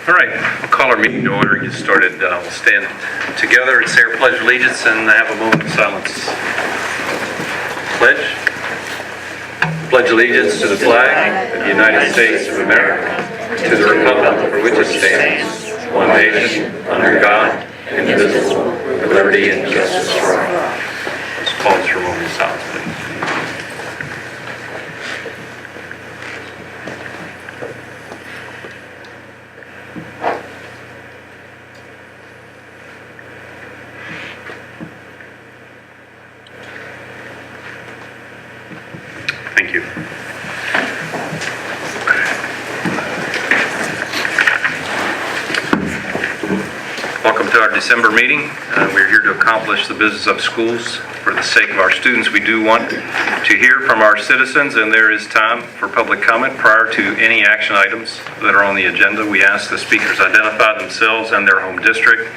All right, we'll call our meeting to order and get started. We'll stand together and say our pledge of allegiance and have a moment of silence. Pledge. Pledge allegiance to the flag of the United States of America, to the republic for which it stands, one nation, under God, indivisible, with liberty and justice for all. Let's pause for a moment of silence, please. Thank you. Welcome to our December meeting. We're here to accomplish the business of schools for the sake of our students. We do want to hear from our citizens, and there is time for public comment prior to any action items that are on the agenda. We ask the speakers identify themselves and their home district.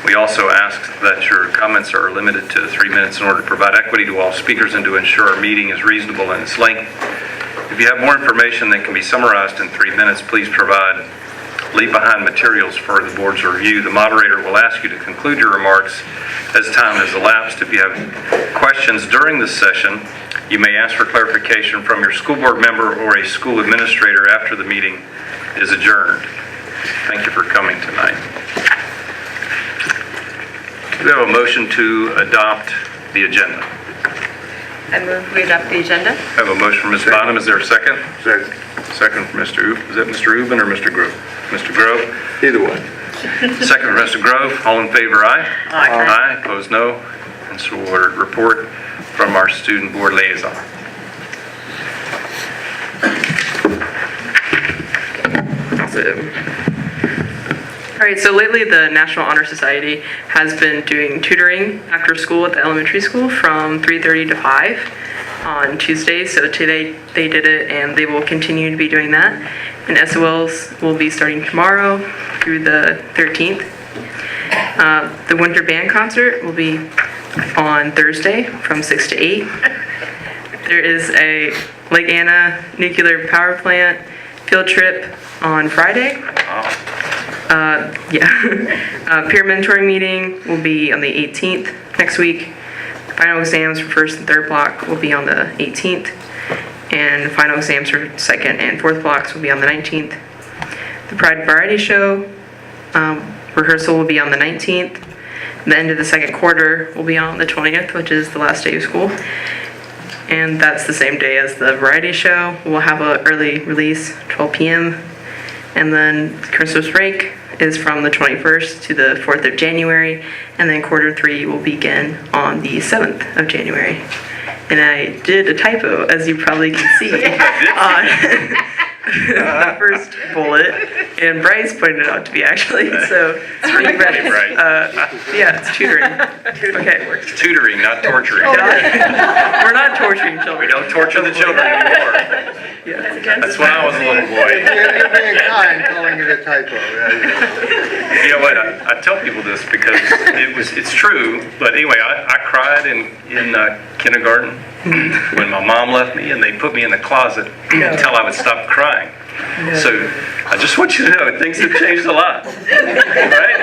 We also ask that your comments are limited to 3 minutes in order to provide equity to all speakers and to ensure our meeting is reasonable in its length. If you have more information that can be summarized in 3 minutes, please leave behind materials for the board's review. The moderator will ask you to conclude your remarks as time has elapsed. If you have questions during this session, you may ask for clarification from your school board member or a school administrator after the meeting is adjourned. Thank you for coming tonight. We have a motion to adopt the agenda. I move we adopt the agenda. I have a motion from Ms. Bonham. Is there a second? Second. Second from Mr. Oop. Is that Mr. Rubin or Mr. Grove? Mr. Grove. Either one. Second from Mr. Grove. All in favor, aye? Aye. Aye. Opposed, no. And so ordered. Report from our student board liaison. All right, so lately the National Honor Society has been doing tutoring after school at the elementary school from 3:30 to 5 on Tuesdays. So today they did it and they will continue to be doing that. And SOLs will be starting tomorrow through the 13th. The winter band concert will be on Thursday from 6 to 8. There is a Lake Anna nuclear power plant field trip on Friday. Peer mentoring meeting will be on the 18th next week. Final exams for first and third block will be on the 18th. And final exams for second and fourth blocks will be on the 19th. The Pride Variety Show rehearsal will be on the 19th. The end of the second quarter will be on the 20th, which is the last day of school. And that's the same day as the variety show. We'll have an early release, 12 p.m. And then Christmas break is from the 21st to the 4th of January. And then quarter 3 will begin on the 7th of January. And I did a typo, as you probably can see, on the first bullet. And Bryce pointed it out to me, actually. So It's really funny, Bryce. yeah, it's tutoring. Okay. It's tutoring, not torturing. We're not torturing children. We don't torture the children anymore. Yeah. That's when I was a little boy. You're being kind, calling it a typo. You know what? I tell people this because it's true. But anyway, I cried in kindergarten when my mom left me, and they put me in the closet until I would stop crying. So I just want you to know things have changed a lot, right?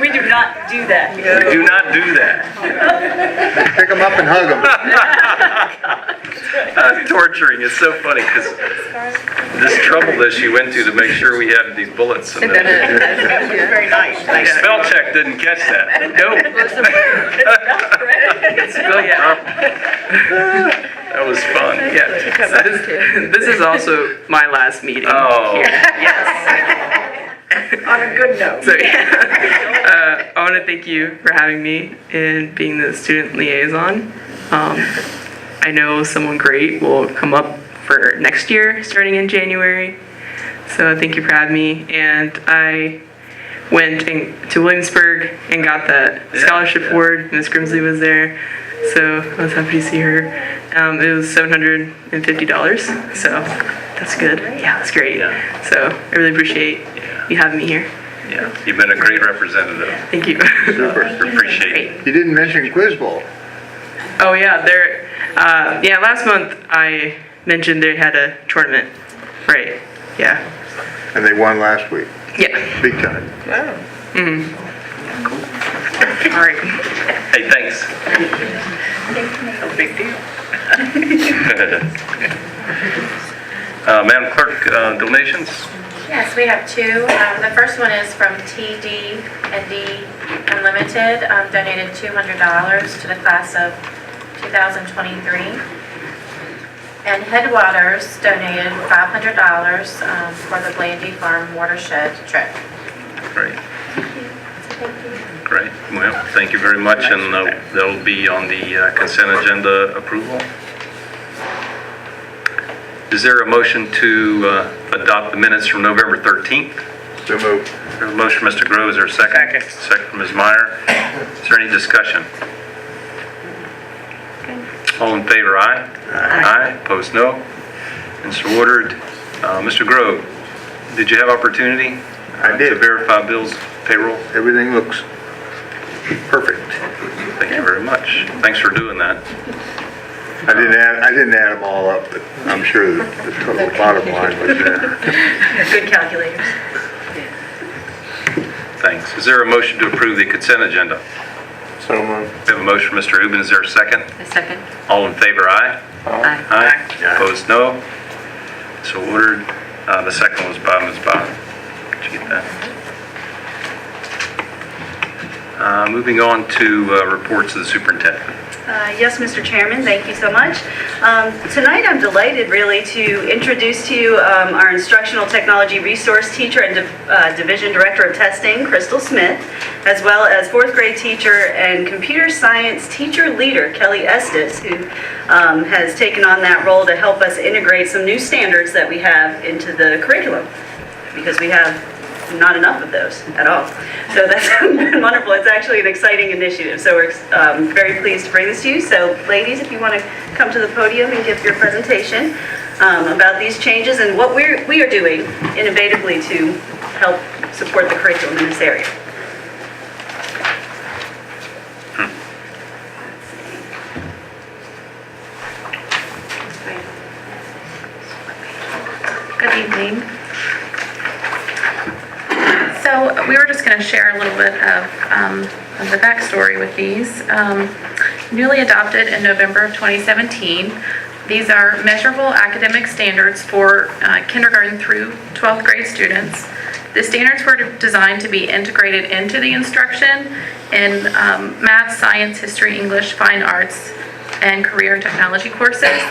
We do not do that. We do not do that. Pick them up and hug them. Torturing is so funny because this trouble that she went to make sure we had these bullets. And Very nice. spell check didn't catch that. Nope. That was fun. Yeah. This is also my last meeting Oh. here. Yes. On a good note. So yeah, I want to thank you for having me and being the student liaison. I know someone great will come up for next year, starting in January. So thank you for having me. And I went to Williamsburg and got that scholarship award. Miss Grimsley was there, so I was happy to see her. It was $750, so that's good. Yeah, that's great. Yeah. So I really appreciate you having me here. Yeah, you've been a great representative. Thank you. Appreciate it. You didn't mention Quiz Bowl. Oh yeah, last month I mentioned they had a tournament, right? Yeah. And they won last week, Yeah. big time. All right. Hey, thanks. No big deal. Madam Clerk, donations? Yes, we have two. The first one is from TD&D Unlimited, donated $200 to the class of 2023. And Headwaters donated $500 for the Blandy Farm watershed trip. Great. Great. Well, thank you very much, and that'll be on the consent agenda approval. Is there a motion to adopt the minutes from November 13th? So moved. There's a motion, Mr. Grove, is there a second? Second from Ms. Meyer. Is there any discussion? All in favor, aye? Aye. Opposed, no. And so ordered. Mr. Grove, did you have opportunity? I did. To verify bills, payroll? Everything looks perfect. Thank you very much. Thanks for doing that. I didn't add them all up, but I'm sure the total bottom line was there. Good calculators. Thanks. Is there a motion to approve the consent agenda? So moved. We have a motion from Mr. Uben. Is there a second? A second. All in favor, aye? Aye. Aye. Opposed, no. So ordered. The second was by Ms. Bott. Did you get that? Moving on to reports of the superintendent. Yes, Mr. Chairman, thank you so much. Tonight I'm delighted really to introduce to you our instructional technology resource teacher and division director of testing, Crystal Smith, as well as fourth grade teacher and computer science teacher leader, Kelly Estes, who has taken on that role to help us integrate some new standards that we have into the curriculum, because we have not enough of those at all. So that's been wonderful. It's actually an exciting initiative. So we're very pleased to bring this to you. So ladies, if you want to come to the podium and give your presentation about these changes and what we are doing innovatively to help support the curriculum in this area. Good evening. So we were just going to share a little bit of the backstory with these. Newly adopted in November of 2017, these are measurable academic standards for kindergarten through 12th grade students. The standards were designed to be integrated into the instruction in math, science, history, English, fine arts, and career and technology courses.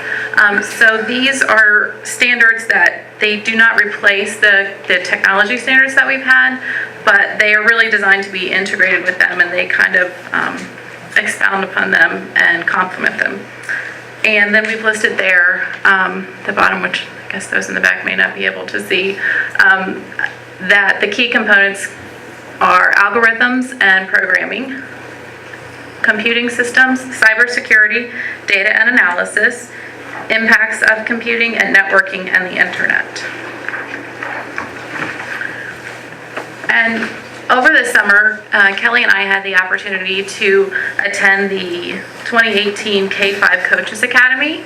So these are standards that they do not replace the technology standards that we've had, but they are really designed to be integrated with them, and they kind of expound upon them and complement them. And then we've listed there, the bottom, which I guess those in the back may not be able to see, that the key components are algorithms and programming, computing systems, cybersecurity, data and analysis, impacts of computing and networking, and the internet. And over the summer, Kelly and I had the opportunity to attend the 2018 K-5 Coaches Academy.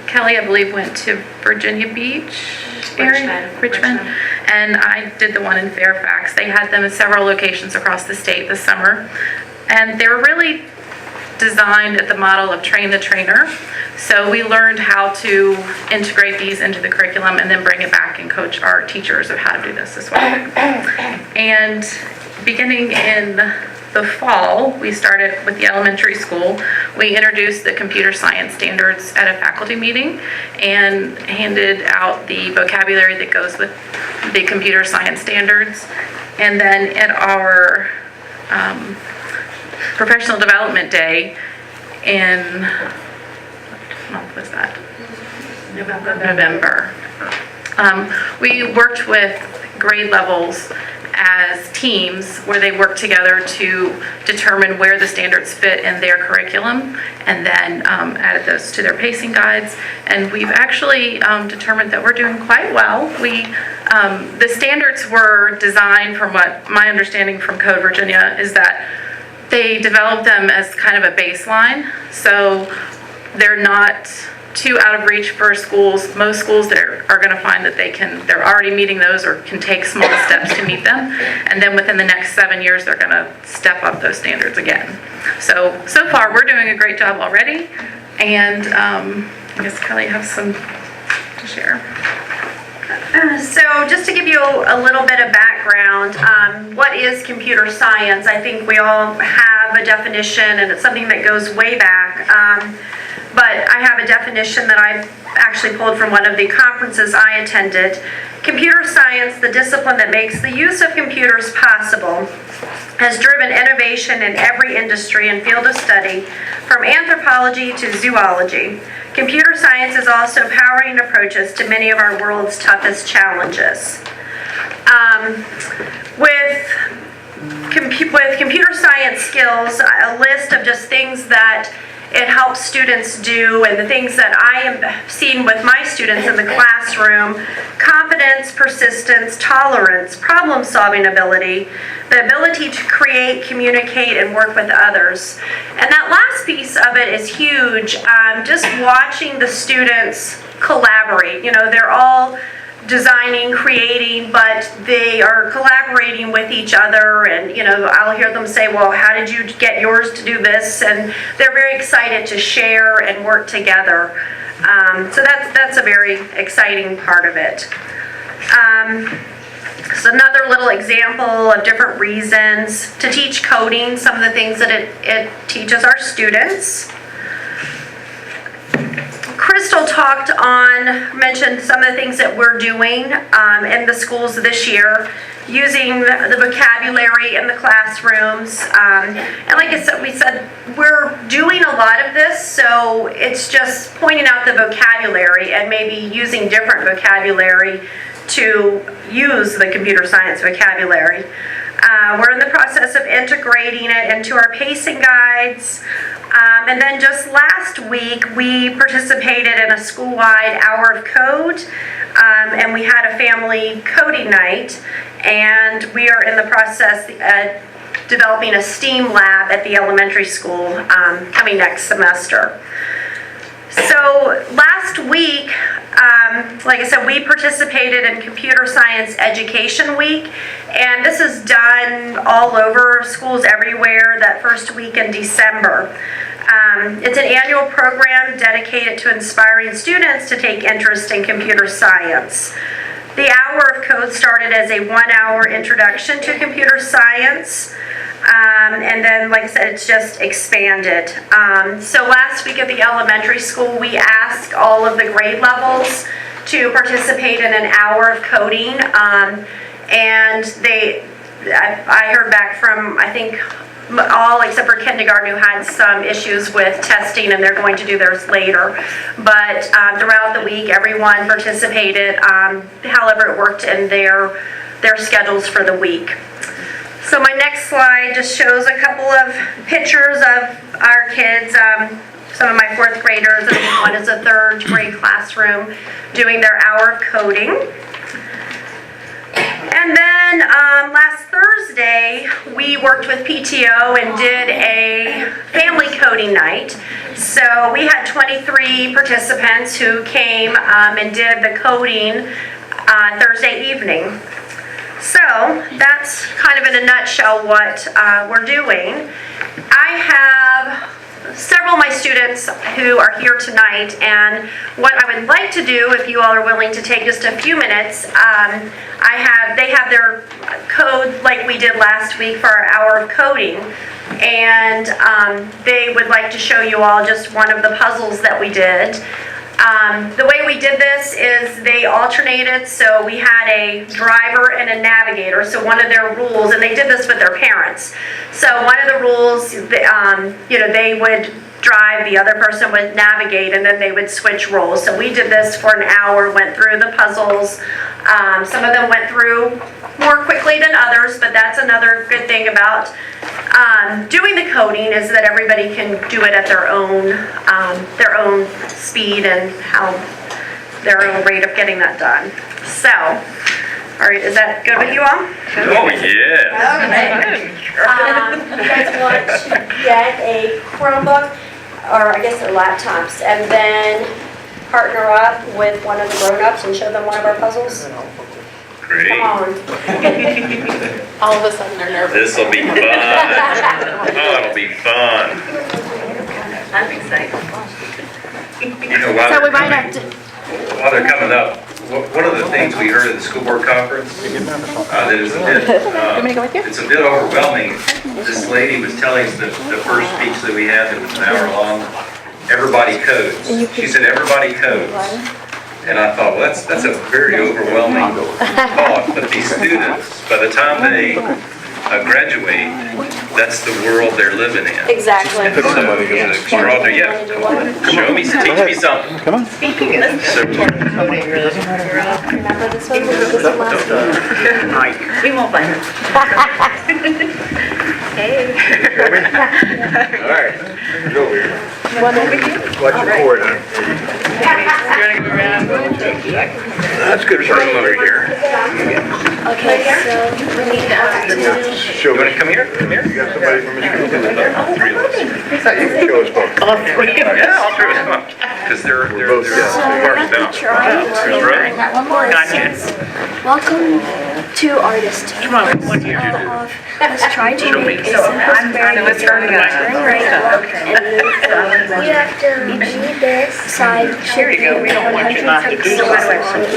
Kelly, I believe, went to Virginia Beach area? Richmond. And I did the one in Fairfax. They had them in several locations across the state this summer. And they were really designed at the model of train the trainer. So we learned how to integrate these into the curriculum and then bring it back and coach our teachers of how to do this as well. And beginning in the fall, we started with the elementary school. We introduced the computer science standards at a faculty meeting and handed out the vocabulary that goes with the computer science standards. And then at our professional development day in, what month was that? November. We worked with grade levels as teams where they work together to determine where the standards fit in their curriculum, and then added those to their pacing guides. And we've actually determined that we're doing quite well. The standards were designed, from what my understanding from Code Virginia is, that they developed them as kind of a baseline, so they're not too out of reach for schools. Most schools are going to find that they're already meeting those or can take small steps to meet them. And then within the next 7 years, they're going to step up those standards again. So far, we're doing a great job already. And I guess Kelly has some to share. So just to give you a little bit of background, what is computer science? I think we all have a definition, and it's something that goes way back. But I have a definition that I actually pulled from one of the conferences I attended. Computer science, the discipline that makes the use of computers possible, has driven innovation in every industry and field of study, from anthropology to zoology. Computer science is also powering approaches to many of our world's toughest challenges. With computer science skills, a list of just things that it helps students do, and the things that I am seeing with my students in the classroom: confidence, persistence, tolerance, problem-solving ability, the ability to create, communicate, and work with others. And that last piece of it is huge. Just watching the students collaborate. You know, they're all designing, creating, but they are collaborating with each other, and I'll hear them say, well, how did you get yours to do this? And they're very excited to share and work together. So that's a very exciting part of it. So another little example of different reasons to teach coding, some of the things that it teaches our students. Crystal mentioned some of the things that we're doing in the schools this year, using the vocabulary in the classrooms. And like I said, we're doing a lot of this, so it's just pointing out the vocabulary and maybe using different vocabulary to use the computer science vocabulary. We're in the process of integrating it into our pacing guides. And then just last week, we participated in a school-wide hour of code, and we had a family coding night, and we are in the process of developing a STEAM lab at the elementary school coming next semester. So last week, like I said, we participated in Computer Science Education Week, and this is done all over schools everywhere that first week in December. It's an annual program dedicated to inspiring students to take interest in computer science. The hour of code started as a 1-hour introduction to computer science. And then, like I said, it's just expanded. So last week at the elementary school, we asked all of the grade levels to participate in an hour of coding. And I heard back from, I think, all except for kindergarten, who had some issues with testing, and they're going to do theirs later. But throughout the week, everyone participated, however it worked in their schedules for the week. So my next slide just shows a couple of pictures of our kids, some of my fourth graders, and one is a third grade classroom doing their hour of coding. And then last Thursday, we worked with PTO and did a family coding night. So we had 23 participants who came and did the coding Thursday evening. So that's kind of in a nutshell what we're doing. I have several of my students who are here tonight, and what I would like to do, if you all are willing to take just a few minutes, they have their code like we did last week for our hour of coding, and they would like to show you all just one of the puzzles that we did. The way we did this is they alternated, so we had a driver and a navigator. So one of their rules, and they did this with their parents. So one of the rules, they would drive, the other person would navigate, and then they would switch roles. So we did this for an hour, went through the puzzles. Some of them went through more quickly than others, but that's another good thing about doing the coding, is that everybody can do it at their own speed and their own rate of getting that done. So, all right, is that good with you all? Oh, yeah. You guys want to get a Chromebook, or I guess they're laptops, and then partner up with one of the grown-ups and show them one of our puzzles? Great. Come on. All of a sudden they're nervous. This'll be fun. Oh, it'll be fun. I'm excited. You know, while So we they're might have coming, to, while they're coming up, one of the things we heard at the school board conference, that is it's a bit overwhelming. This lady was telling us that the first speech that we had, that was an hour long, everybody codes. She said, everybody codes. And I thought, well, that's a very overwhelming thought. But these students, by the time they graduate, that's the world they're living in. exactly. So it's extraordinary. Yeah, come on. Show me, teach me something. Come on. So, Remember this one? This one last one? We won't bite. Hey. All right. Go over here. Watch your cord, huh? That's good for room over here. Okay, so we need to Show you want me. to come here? Come here. You got somebody from your school? Three of us. Show us both. Yeah, all three of us. Because they're both parsed out. There's Rose. Welcome to Artist. Come on, let's try to make a simple square you have to read this side. Here you go, we don't want you not to do Simple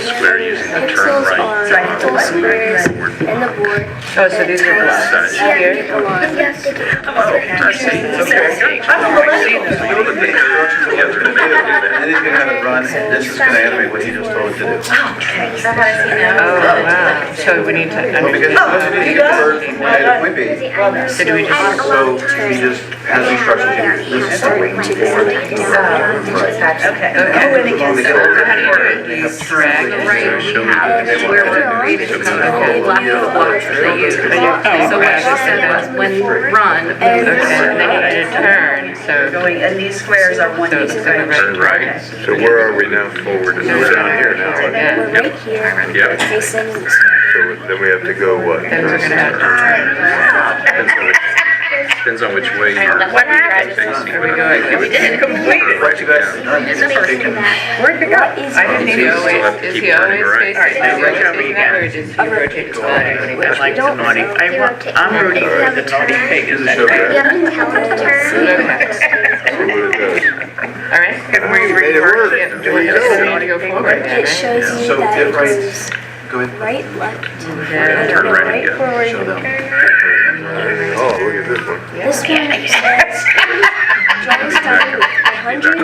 square using the term Pixels right. are little squares in the board. Oh, so these are Size. Here. And he's gonna have it run, and this is gonna animate what he just told it to do. So how does he know? Oh, wow. So we need to. Well, because he gets the bird from point A to point B. So do we just? So he just has instructions here. This is the way we forward. Okay. Okay. So how do you do it? Do you drag it right? We have where we're created to come up left of the blocks that they use. So what she said was when run, okay, and then you need to turn, so. Going, and these squares are one So piece, it's gonna right? Turn right. So where are we now forward? We're down here now, right? Yeah. We're right here. Yep. Facing. So then we have to go what? Then we're gonna have to turn. Depends on which way you're facing. Here we go. We did complete it. What you guys? Where'd you go? I didn't even know. Is he always facing? Is he always facing that, or does he rotate his body when he goes? Like the naughty, I'm rooting for the naughty pig. Show that. You have to tell him to turn. So what it does. All right. Can we You made it reverse work. it? Do we want to go forward then, It right? shows you So that get it right. goes Go ahead. right, left. Yeah. Turn right again. Forward. Show them. Oh, look at this one. This one says, drawing starting with 160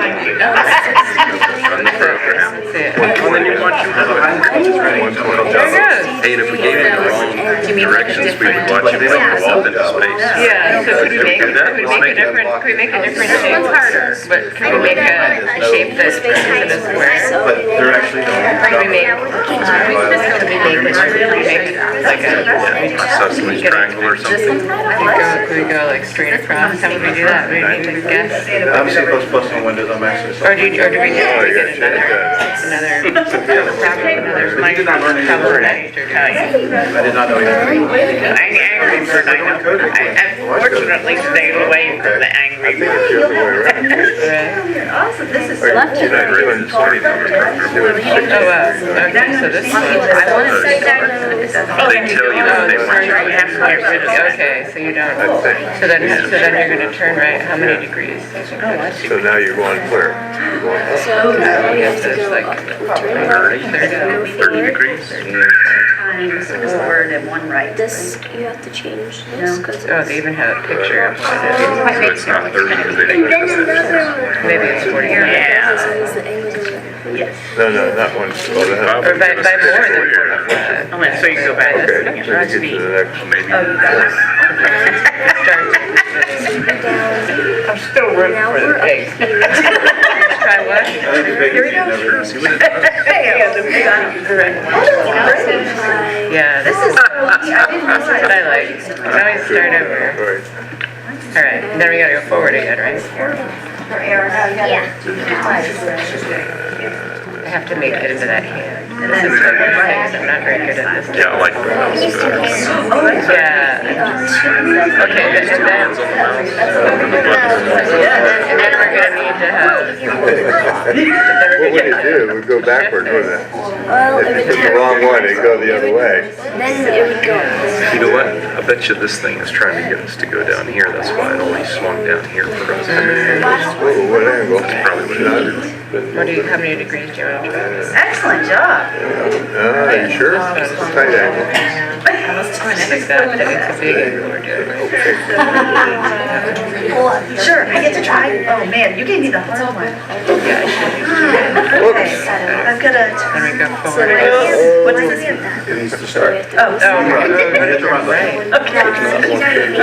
Run the program. That's it. And then you watch your There it goes. Hey, and if we gave you the wrong directions, we would watch it walk into space. Yeah, so could we make, do that? could we make a different, could we make a different shape? But could we make a shape that turns into a square? But they're actually Could we make, could we make like a, Isosceles triangle or something. could we go like straight across? How would we do that? We didn't even guess. I'm C++ on Windows, I'm actually. Or do we get another cover extra? I did not know you had. I'm angry bird, I know. Unfortunately, stayed away from the angry I think bird. it's the other way around. Awesome, this is. You're not realizing it's funny numbers. Oh, wow. Okay, so this one, I want to see that. They tell you what they want you to do. Okay, so you don't, so then you're gonna turn right, how many degrees? So now you're going clear. You're going up. So now you have to It's go like up and turn left. 30 degrees. Times forward and one right. This, you have to change this because Oh, they even have a picture of what it So it's not 30 because they didn't put this is. Maybe it's 40. Yeah. the angles are Yes. No, that one's. Or by more than 45. Oh, and so you go back. Okay, so you get to the next. Maybe. I'm still rooting Now for the we're up pig. here. Try what? I think the biggest thing never see what it does. Yeah, the pig. Yeah, this is what I like. Now we start over. Right. All right, then we gotta go forward again, right? have to make it into that can. And then it's right. I'm not very good at this. Yeah, I like the mouse better. Yeah. Okay, and then we're gonna need to have. What would it do? It would go backwards, wouldn't it? Well, If you took the wrong one, it'd go the other way. then it would go. You know what? I bet you this thing is trying to get us to go down here. That's why it always swung down here for us. What angle? Probably what it is. How many degrees do you want to try this? Excellent job. Are you sure? Tight angle. Like that, it's a big angle we're doing. Sure, I get to try. Oh man, you gave me the hard one. Okay, I've got Then a. we go So forward. right here, what does this mean? It needs to start. Oh, Right. okay. All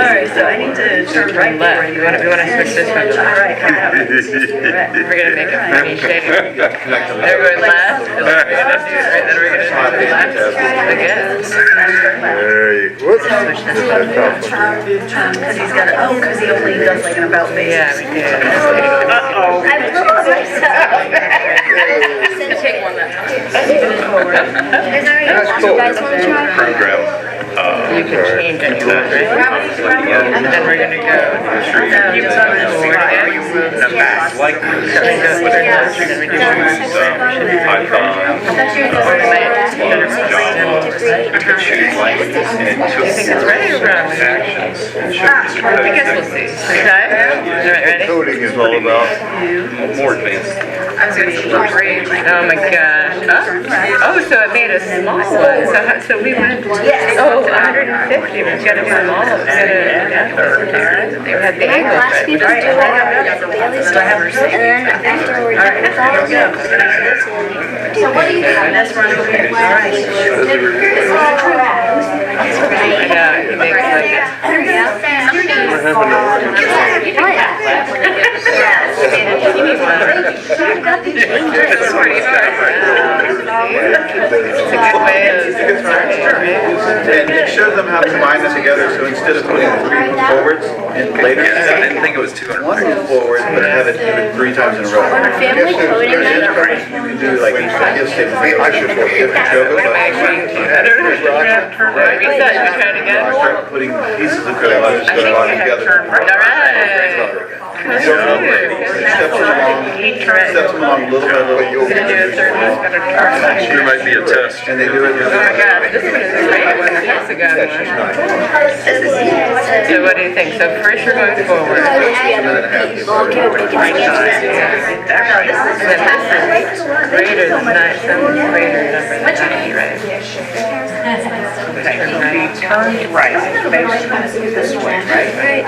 right, so I need to turn right Left. there. We want to switch this one. All right, come on. We're gonna make a funny shape. They're going left. We're gonna do it right. Then we're gonna do left again. There you go. Whoops. That's tough. Because he's got a, because he only does like an about face. Yeah, we do. Uh-oh. I blew up myself. Take one that time. You guys want to try? Program. You can change anyone, right? And then we're gonna go. You move forward again. You move the back. Like So we go with our left, and then we do choose languages and I think it's ready or wrong? actions. I guess we'll see. Okay? All right, ready? Coding is all about. More advanced. I was gonna see Oh my gosh. Oh, so it made a small one. So we went, oh, 150. We got a small, we got a, they had the angle. Last people do daily stuff, and then after we're done with all of them. So what do you think? Let's run over here. All right. Yeah, he makes like it. You need one. It's pretty hard. It's a good way of starting, right? And it shows them how to combine them together, so instead of putting 3 forwards and later, I didn't think it was 200. one move forward, but have it do it 3 times in a row. Family coding night. You can do like each statement. I should look at Different show, What am I agreeing to? I don't know. Reset, you try it again? start putting pieces of code I think you have together. turn right. All right. Steps them along little by little. Gonna do a third one. There might be a test. And they do it. Oh my God, this one is great. That's a good one. So what do you think? So first we're going forward. And then this is greater than 9, some greater number than 90, right? Turn right, facing this way, right?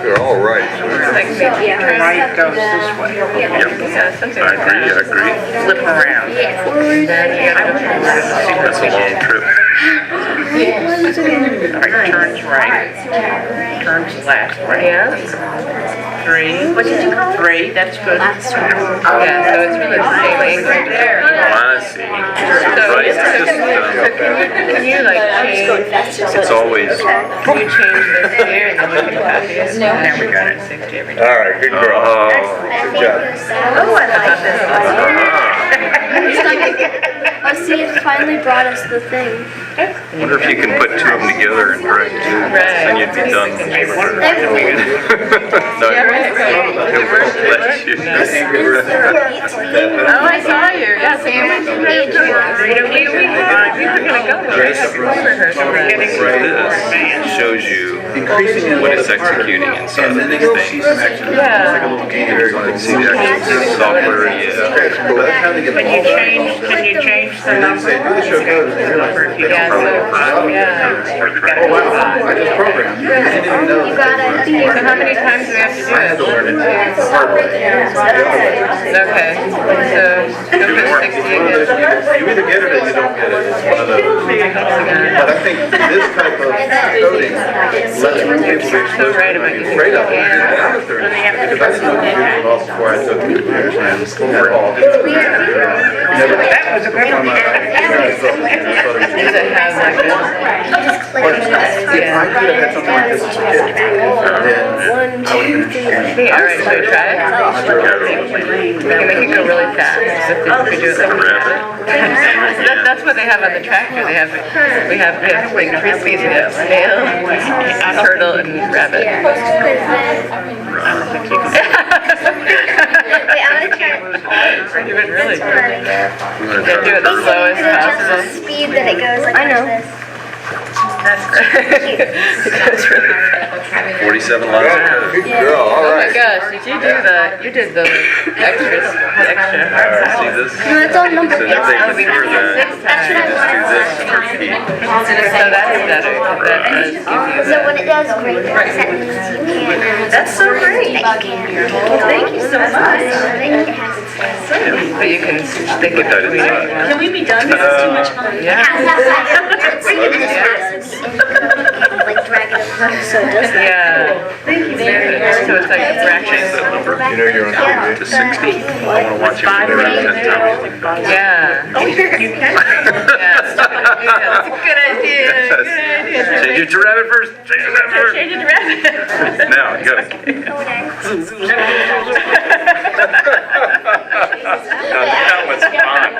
They're all right. Like maybe turn Right goes this way. Yeah, something I like agree, I that. agree. Flip around. Then you gotta go forward. That's a long trip. Right, turns right. Turns left, right? Yeah. 3. What did you call it? 3, that's good. Yeah, so it's really the same angle there. Oh, I see. So, Right, it's just, can you like change, it's always, can you change this here and then we can copy it? Now we got it 60 every time. All right, good girl. Good job. Oh, I like this. Let's see, it finally brought us the thing. I wonder if you can put 2 of them together and drag 2, then you'd be done. No, Yeah, right, right. it won't let you. Oh, I saw you. Yeah, so you went to we were gonna go there. So this shows you what it's executing inside And of then they these go see some things. action. It's like a little game. You can see the actual software, yeah. That's how they get Can you change the And then say, do the show code, and they realize that they don't program. Oh, wow, I just programmed. I didn't even know. You gotta do So how many times do we have to do I had to it? learn it the hard way. Okay, so go for 60 again. You either get get it or you don't get it. It's one of those. But I think this type of coding lets people be exposed to it and be afraid of it. Because that's what I did it all before I took computer science. That was a good one. Does it have like a, If I could have had something like this as a kid, then I would have been interested. all right, should we try it? We can make it go really fast. If we do it like that's what they have on the tractor. We have like three speeds. We have snail, turtle, and rabbit. Wait, I'm gonna try it. We're doing really good. I'm gonna Do it the slowest Just possible. the speed that it goes like this. That's great. It goes really fast. 47 lines of code. Good girl, all Oh my right. gosh, you did the extras, the extra. See this? No, it's on number So now they can hear that. That's what I Just do this to wanted. repeat. So that's better. That does give you So when it does great sentences, you can. That's so great. That you can. Well, thank you so much. Then it has its way. but you can stick Put it that between. inside. Can we be done? This is too much fun. Yeah. Like drag it over. So it does that. Yeah. Thank you very much. So it's like a fraction. You know you're on TV. To 60. I want to watch it go around 10 times. Yeah. Oh, you can. Yeah. That's a good idea. Good idea. Change it to rabbit first. Change it to rabbit first. Change it to rabbit. Now, go. That was fun.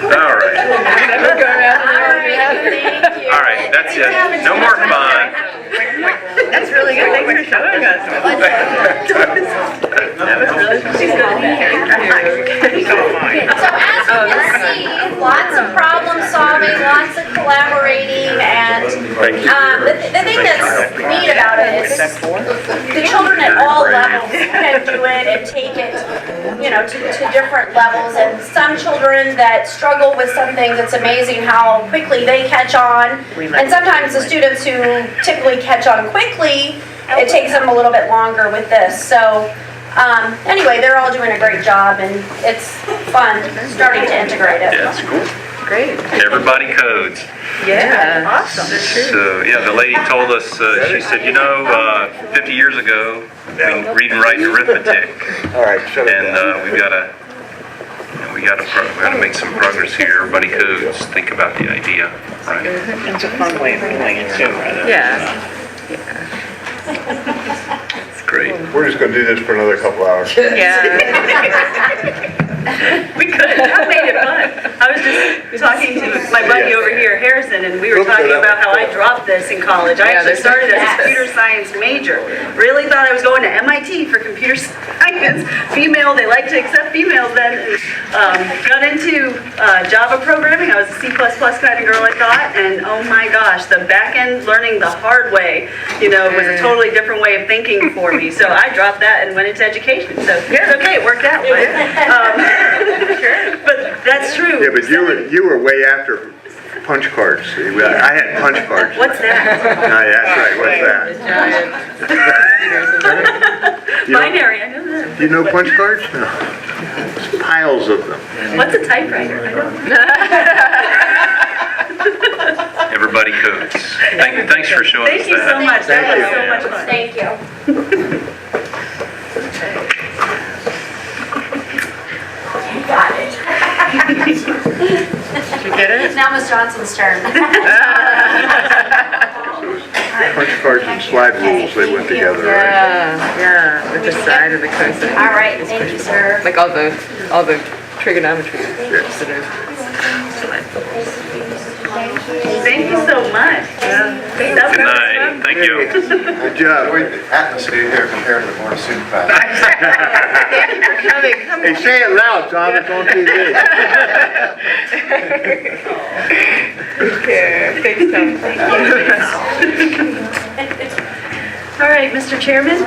All right. Go around the room. All right, that's it. No more fun. That's really good. Thanks for showing us. That was really fun. She's good. So as you can see, lots of problem solving, lots of collaborating, and Thank you. the thing that's neat about it is the children at all levels can do it and take it, to different levels. And some children that struggle with some things, it's amazing how quickly they catch on. And sometimes the students who typically catch on quickly, it takes them a little bit longer with this. So anyway, they're all doing a great job, and it's fun starting to integrate it. Yeah, it's cool. Great. Everybody codes. Yeah. Awesome. So, yeah, the lady told us, she said, 50 years ago, read and write and arithmetic. All right, shut it And down. we gotta make some progress here. Everybody codes. Think about the idea, right? It's a fun way of doing it too, right? Yeah. It's great. We're just gonna do this for another couple hours. Yeah. We could. That made it fun. I was just talking to my buddy over here, Harrison, and we were talking about how I dropped this in college. I actually started as a computer science major. Really thought I was going to MIT for computer science. Female, they like to accept females then. Got into Java programming. I was a C++ kind of girl, I thought, and oh my gosh, the back end learning the hard way, was a totally different way of thinking for me. So I dropped that and went into education. So it's okay, it worked out. But that's true. Yeah, but you were way after punch cards. I had punch cards. What's that? That's right, what's that? Binary, I know that. Do you know punch cards? No. There's piles of them. What's a typewriter? I don't. Everybody codes. Thanks for showing us Thank you so that. much. That was so much fun. Thank you. You got it. Did you get it? It's now Ms. Johnson's turn. Punch cards and slide rules, they went together, right? Yeah. With the side and the cosine. All right, thank you, sir. Like all the trigonometry. Thank you so much. Good night. Thank you. Good job. The atmosphere here compared to the Board of Supervisors. Hey, say it loud, Tom, it's on TV. Take care. Thanks, Tom. All right, Mr. Chairman,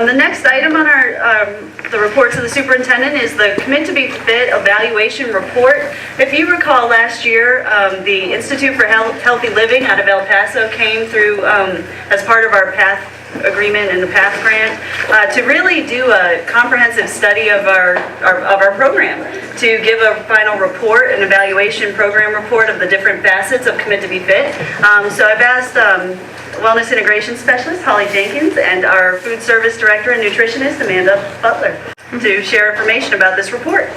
the next item on our the reports of the superintendent is the Commit to Be Fit evaluation report. If you recall last year, the Institute for Healthy Living out of El Paso came through as part of our Path agreement and the PATH grant to really do a comprehensive study of our program, to give a final report, an evaluation program report of the different facets of Commit to Be Fit. So I've asked Wellness Integration Specialist Holly Jenkins and our Food Service Director and Nutritionist Amanda Butler to share information about this report.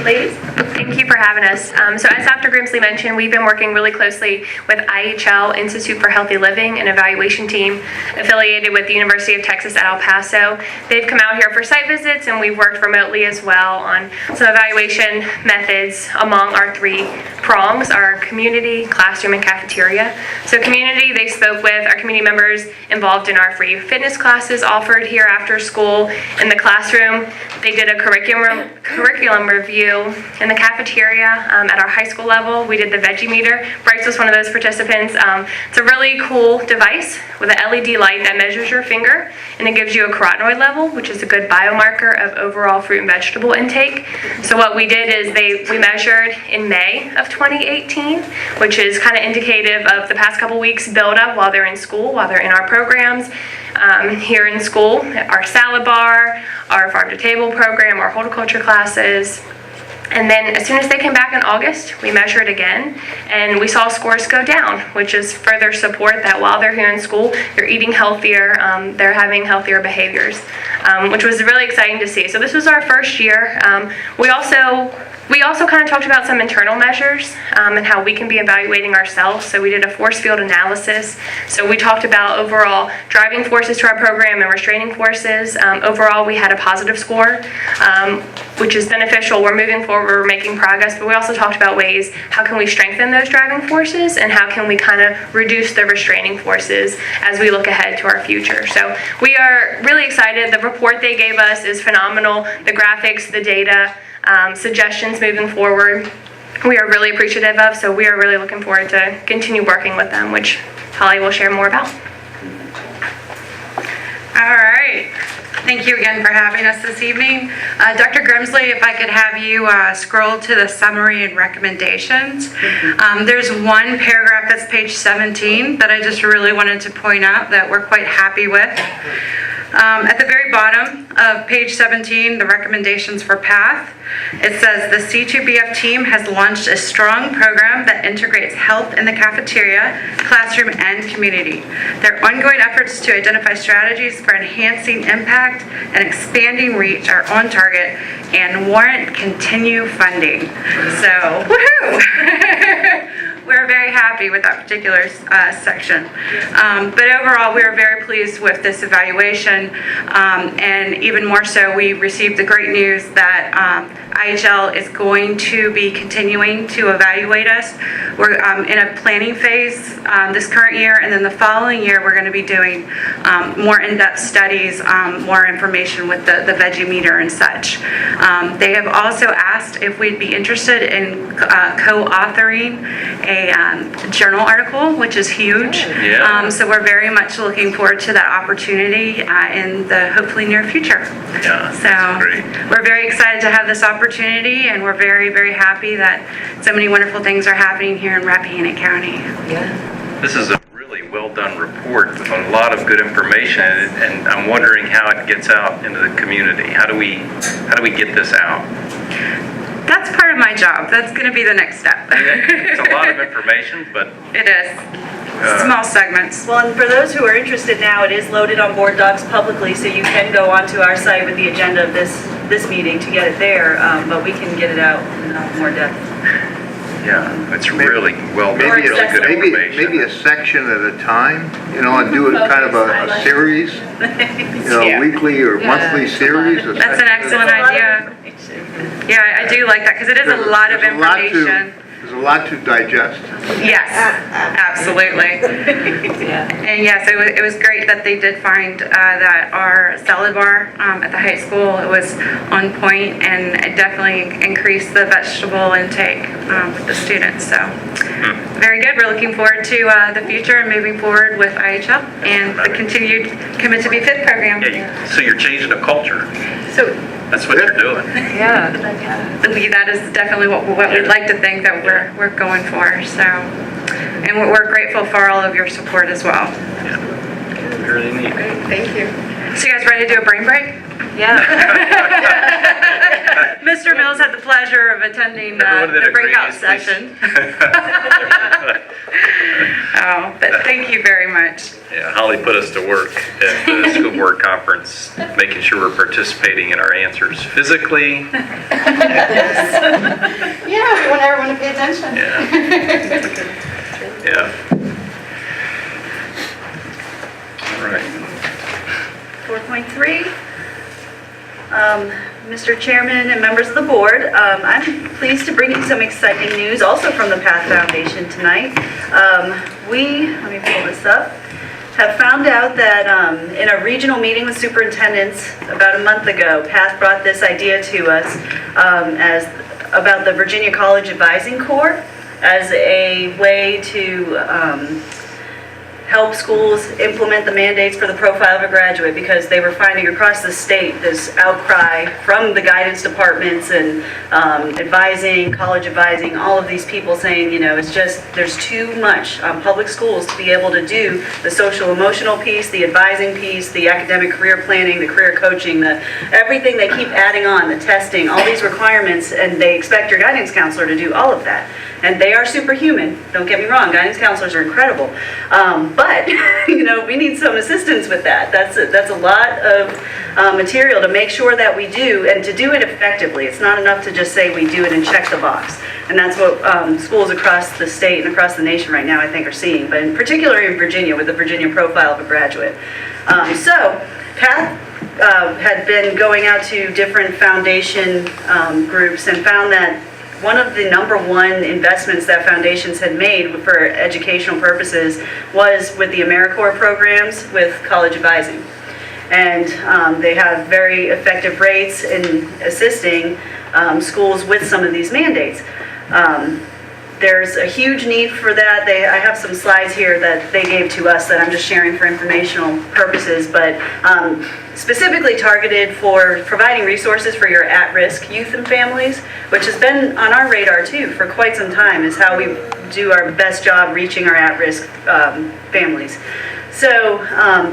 Ladies? Thank you for having us. So as Dr. Grimsley mentioned, we've been working really closely with IHL Institute for Healthy Living, an evaluation team affiliated with the University of Texas at El Paso. They've come out here for site visits, and we've worked remotely as well on some evaluation methods among our 3 prongs, our community, classroom, and cafeteria. So community, they spoke with our community members involved in our free fitness classes offered here after school. In the classroom, they did a curriculum review. In the cafeteria at our high school level, we did the veggie meter. Bryce was one of those participants. It's a really cool device with an LED light that measures your finger, and it gives you a carotenoid level, which is a good biomarker of overall fruit and vegetable intake. So what we did is we measured in May of 2018, which is kind of indicative of the past couple weeks build up while they're in school, while they're in our programs. Here in school, our salad bar, our farm to table program, our horticulture classes. And then as soon as they came back in August, we measured again, and we saw scores go down, which is further support that while they're here in school, they're eating healthier, they're having healthier behaviors, which was really exciting to see. So this was our first year. We also kind of talked about some internal measures and how we can be evaluating ourselves. So we did a force field analysis. So we talked about overall driving forces to our program and restraining forces. Overall, we had a positive score, which is beneficial. We're moving forward, we're making progress, but we also talked about ways, how can we strengthen those driving forces and how can we kind of reduce the restraining forces as we look ahead to our future. So we are really excited. The report they gave us is phenomenal. The graphics, the data, suggestions moving forward, we are really appreciative of, so we are really looking forward to continue working with them, which Holly will share more about. All right. Thank you again for having us this evening. Dr. Grimsley, if I could have you scroll to the summary and recommendations. There's one paragraph that's page 17 that I just really wanted to point out that we're quite happy with. At the very bottom of page 17, the recommendations for PATH, it says the C2BF team has launched a strong program that integrates health in the cafeteria, classroom, and community. Their ongoing efforts to identify strategies for enhancing impact and expanding reach are on target and warrant continued funding. So, woohoo! We're very happy with that particular section. But overall, we are very pleased with this evaluation. And even more so, we received the great news that IHL is going to be continuing to evaluate us. We're in a planning phase this current year, and then the following year, we're going to be doing more in-depth studies, more information with the veggie meter and such. They have also asked if we'd be interested in co-authoring a journal article, which is huge. Yeah. So we're very much looking forward to that opportunity in the hopefully near future. Yeah, so that's great. We're very excited to have this opportunity, and we're very, very happy that so many wonderful things are happening here in Rappahannock County. This is a really well-done report with a lot of good information, and I'm wondering how it gets out into the community. How do we get this out? That's part of my job. That's going to be the next step. It's a lot of information, but it is. Small segments. Well, and for those who are interested now, it is loaded on Board Docs publicly, so you can go onto our site with the agenda of this meeting to get it there, but we can get it out in more depth. Yeah, it's really well done, Maybe really good information. maybe a section at a time, and do it kind of a series, weekly or monthly series. That's an excellent idea. Yeah, I do like that because it is a lot of information. There's a lot to digest. Yes, absolutely. And yes, it was great that they did find that our salad bar at the high school, it was on point, and it definitely increased the vegetable intake with the students. So very good. We're looking forward to the future and moving forward with IHL and the continued Commit to Be Fit program. Yeah, so you're changing the culture. So that's what you're doing. Yeah, that is definitely what we'd like to think that we're going for. So, and we're grateful for all of your support as well. Yeah. Really neat. Great, thank you. So you guys ready to do a brain break? Yeah. Mr. Mills had the pleasure of attending Everyone that the breakout agrees, please. session. Oh, but thank you very much. Yeah, Holly put us to work at the school board conference, making sure we're participating in our answers physically. Yeah, we want everyone to pay attention. Yeah. All right. 4.3. Mr. Chairman and members of the board, I'm pleased to bring you some exciting news also from the PATH Foundation tonight. Let me pull this up, have found out that in a regional meeting with superintendents about a month ago, PATH brought this idea to us about the Virginia College Advising Corps as a way to help schools implement the mandates for the profile of a graduate, because they were finding across the state this outcry from the guidance departments and advising, college advising, all of these people saying, it's just, there's too much on public schools to be able to do the social emotional piece, the advising piece, the academic career planning, the career coaching, everything they keep adding on, the testing, all these requirements, and they expect your guidance counselor to do all of that. And they are superhuman, don't get me wrong, guidance counselors are incredible. But, we need some assistance with that. That's a lot of material to make sure that we do, and to do it effectively. It's not enough to just say we do it and check the box. And that's what schools across the state and across the nation right now, I think, are seeing, but in particular in Virginia, with the Virginia profile of a graduate. So, PATH had been going out to different foundation groups and found that one of the number one investments that foundations had made for educational purposes was with the AmeriCorps programs with college advising. And they have very effective rates in assisting schools with some of these mandates. There's a huge need for that. I have some slides here that they gave to us that I'm just sharing for informational purposes, but specifically targeted for providing resources for your at-risk youth and families, which has been on our radar too for quite some time, is how we do our best job reaching our at-risk families. So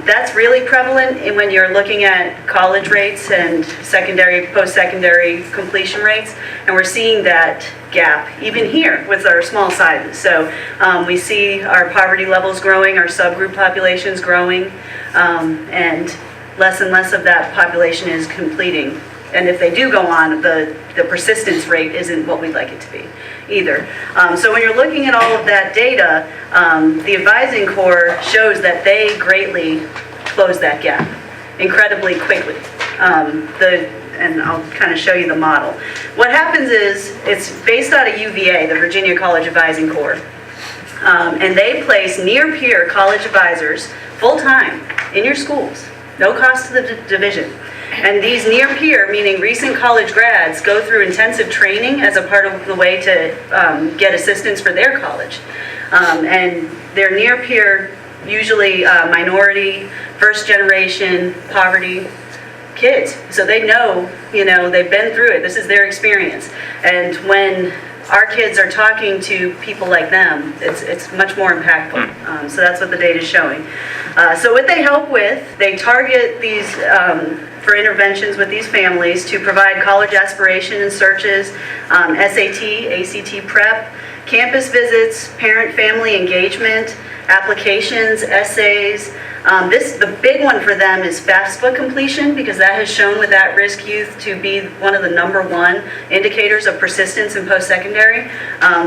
that's really prevalent when you're looking at college rates and secondary, post-secondary completion rates, and we're seeing that gap even here with our small sizes. So we see our poverty levels growing, our subgroup populations growing, and less of that population is completing. And if they do go on, the persistence rate isn't what we'd like it to be either. So when you're looking at all of that data, the Advising Corps shows that they greatly close that gap incredibly quickly. And I'll kind of show you the model. What happens is, it's based out of UVA, the Virginia College Advising Corps, and they place near-peer college advisors full-time in your schools, no cost to the division. And these near-peer, meaning recent college grads, go through intensive training as a part of the way to get assistance for their college. And they're near-peer, usually minority, first-generation, poverty kids. So they know, they've been through it. This is their experience. And when our kids are talking to people like them, it's much more impactful. So that's what the data is showing. So what they help with, they target these for interventions with these families to provide college aspiration and searches, SAT, ACT prep, campus visits, parent-family engagement, applications, essays. The big one for them is FAFSA completion, because that has shown with at-risk youth to be one of the number one indicators of persistence in post-secondary.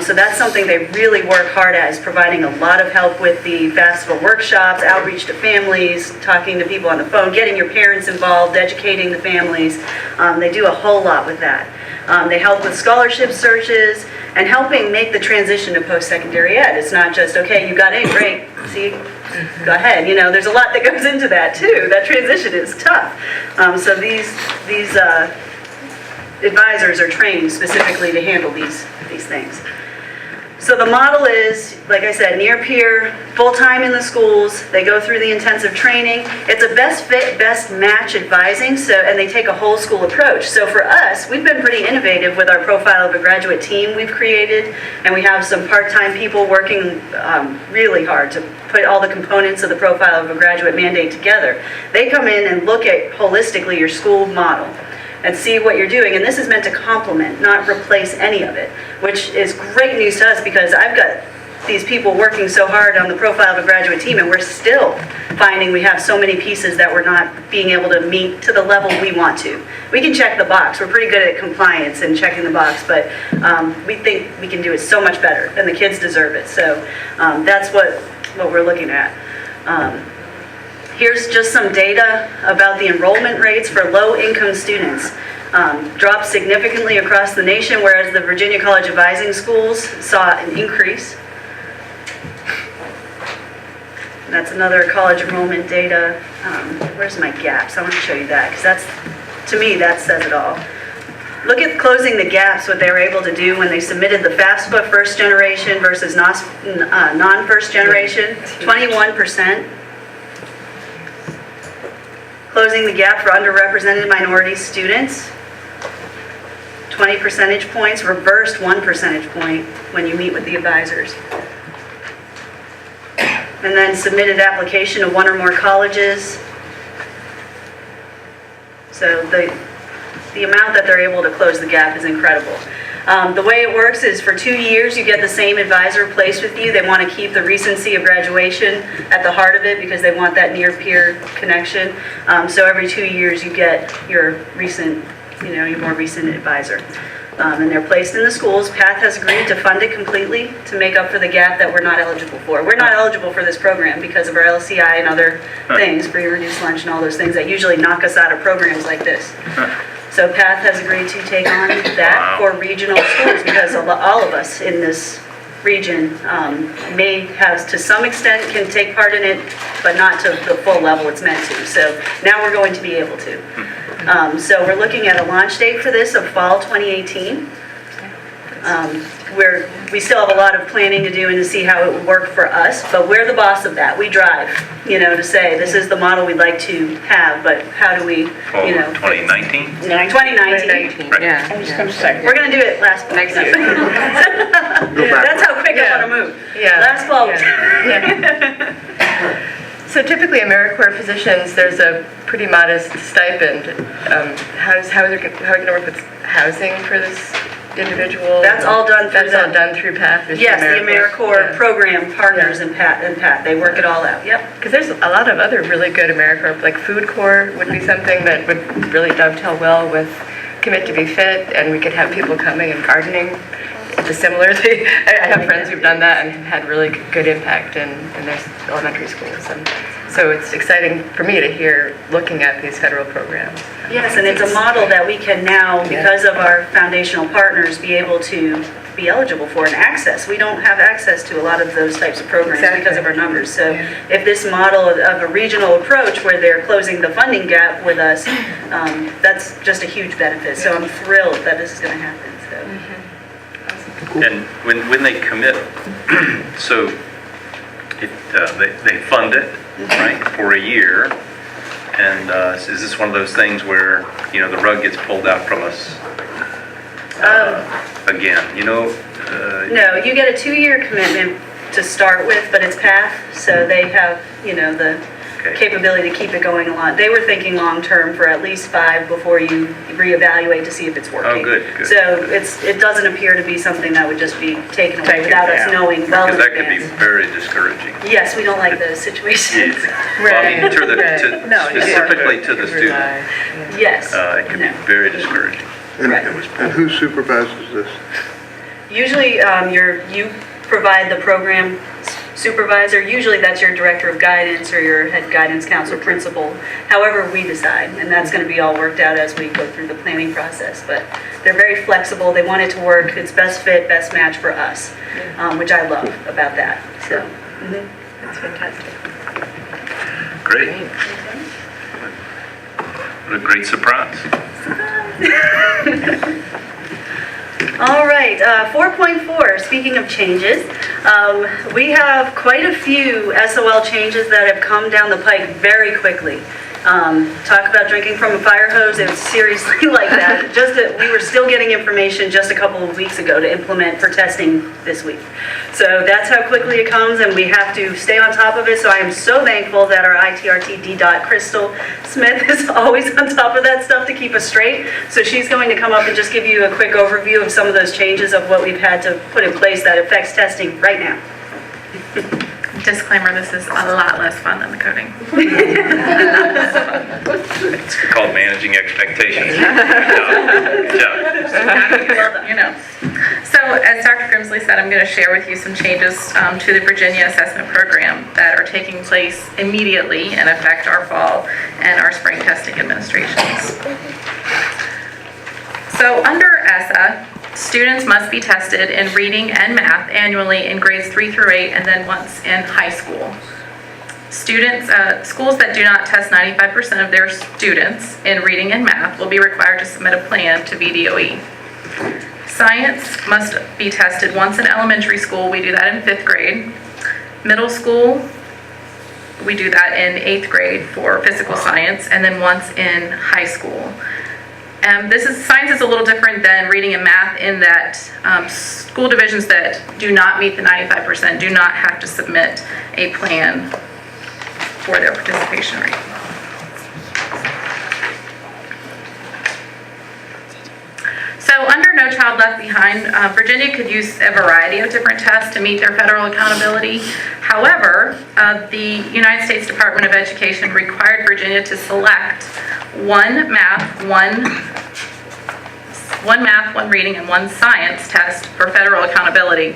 So that's something they really work hard at, is providing a lot of help with the FAFSA workshops, outreach to families, talking to people on the phone, getting your parents involved, educating the families. They do a whole lot with that. They help with scholarship searches and helping make the transition to post-secondary ed. It's not just, okay, you got in, great, see, go ahead. There's a lot that goes into that too. That transition is tough. So these advisors are trained specifically to handle these things. So the model is, like I said, near peer, full-time in the schools. They go through the intensive training. It's a best fit, best match advising, and they take a whole school approach. So for us, we've been pretty innovative with our profile of a graduate team we've created, and we have some part-time people working really hard to put all the components of the profile of a graduate mandate together. They come in and look at holistically your school model and see what you're doing. And this is meant to complement, not replace any of it, which is great news to us because I've got these people working so hard on the profile of a graduate team, and we're still finding we have so many pieces that we're not being able to meet to the level we want to. We can check the box. We're pretty good at compliance and checking the box, but we think we can do it so much better, and the kids deserve it. So that's what we're looking at. Here's just some data about the enrollment rates for low-income students. Dropped significantly across the nation, whereas the Virginia College Advising Schools saw an increase. And that's another college enrollment data. Where's my gaps? I want to show you that, because to me, that says it all. Look at closing the gaps, what they were able to do when they submitted the FAFSA first generation versus non-first generation, 21%. Closing the gap for underrepresented minority students, 20 percentage points, reversed 1 percentage point when you meet with the advisors. And then submitted application to one or more colleges. So the amount that they're able to close the gap is incredible. The way it works is for 2 years you get the same advisor placed with you. They want to keep the recency of graduation at the heart of it because they want that near-peer connection. So every 2 years you get your more recent advisor. And they're placed in the schools. PATH has agreed to fund it completely to make up for the gap that we're not eligible for. We're not eligible for this program because of our LCI and other things, free reduced lunch and all those things that usually knock us out of programs like this. So PATH has agreed to take on that for regional schools because all of us in this region may have, to some extent, can take part in it, but not to the full level it's meant to. So now we're going to be able to. So we're looking at a launch date for this of fall 2018. We still have a lot of planning to do and to see how it would work for us, but we're the boss of that. We drive, to say this is the model we'd like to have, but how do we, 2019? 2019. Right. Yeah. We're going to do it last fall. Next year. That's how quick I want to move. Yeah. Last fall. So typically AmeriCorps positions, there's a pretty modest stipend. How are we going to work with housing for this individual? That's all done through That's all done through PATH? Yes, the AmeriCorps program partners in PATH. They work it all out. Yep. Because there's a lot of other really good AmeriCorps, like Food Corps would be something that would really dovetail well with Commit to be Fit, and we could have people coming and gardening. Similarly, I have friends who've done that and had really good impact in their elementary schools. And so it's exciting for me to hear looking at these federal programs. Yes, and it's a model that we can now, because of our foundational partners, be able to be eligible for and access. We don't have access to a lot of those types of programs because of our numbers. So if this model of a regional approach where they're closing the funding gap with us, that's just a huge benefit. So I'm thrilled that this is going to happen. So. And when they commit, so they fund it, right, for a year, and is this one of those things where, the rug gets pulled out from us again, No, you get a 2-year commitment to start with, but it's PATH, so they have, the capability to keep it going along. They were thinking long-term for at least 5 before you reevaluate to see if it's working. Oh, good. So it doesn't appear to be something that would just be taken away without us knowing well in because that could be advance. very discouraging. Yes, we don't like those situations. Well, I mean, specifically to the student, Yes. it can be very discouraging. And who supervises this? Usually, you provide the program supervisor. Usually that's your director of guidance or your head guidance counselor principal. However we decide, and that's going to be all worked out as we go through the planning process. But they're very flexible. They want it to work. It's best fit, best match for us, which I love about that. So, That's fantastic. Great. What a great surprise. all right. right, 4.4, speaking of changes, we have quite a few SOL changes that have come down the pike very quickly. Talk about drinking from a fire hose, it was seriously like that. We were still getting information just a couple of weeks ago to implement for testing this week. So that's how quickly it comes, and we have to stay on top of it. So I am so thankful that our ITRTD Crystal Smith is always on top of that stuff to keep us straight. So she's going to come up and just give you a quick overview of some of those changes of what we've had to put in place that affects testing right now. Disclaimer, this is a lot less fun than the coding. It's called managing expectations. Good job. You know. So as Dr. Grimsley said, I'm going to share with you some changes to the Virginia assessment program that are taking place immediately and affect our fall and our spring testing administrations. So under ESSA, students must be tested in reading and math annually in grades 3 through 8 and then once in high school. Schools that do not test 95% of their students in reading and math will be required to submit a plan to VDOE. Science must be tested once in elementary school. We do that in 5th grade. Middle school, we do that in 8th grade for physical science, and then once in high school. Science is a little different than reading and math in that school divisions that do not meet the 95% do not have to submit a plan for their participation rate. So under No Child Left Behind, Virginia could use a variety of different tests to meet their federal accountability. However, the United States Department of Education required Virginia to select one math, one reading, and one science test for federal accountability.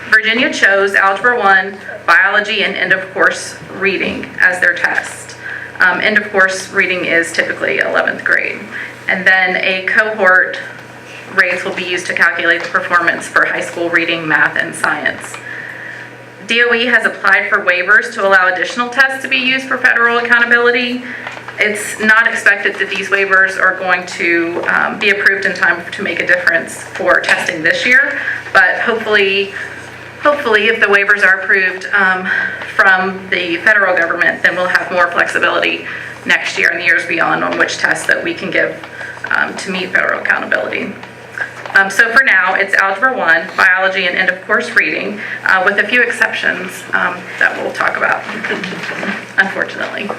Virginia chose Algebra 1, Biology, and end-of-course reading as their test. End-of-course reading is typically 11th grade. And then a cohort rates will be used to calculate the performance for high school reading, math, and science. DOE has applied for waivers to allow additional tests to be used for federal accountability. It's not expected that these waivers are going to be approved in time to make a difference for testing this year, but hopefully if the waivers are approved from the federal government, then we'll have more flexibility next year and the years beyond on which tests that we can give to meet federal accountability. So for now, it's Algebra 1, Biology, and end-of-course reading, with a few exceptions that we'll talk about, unfortunately.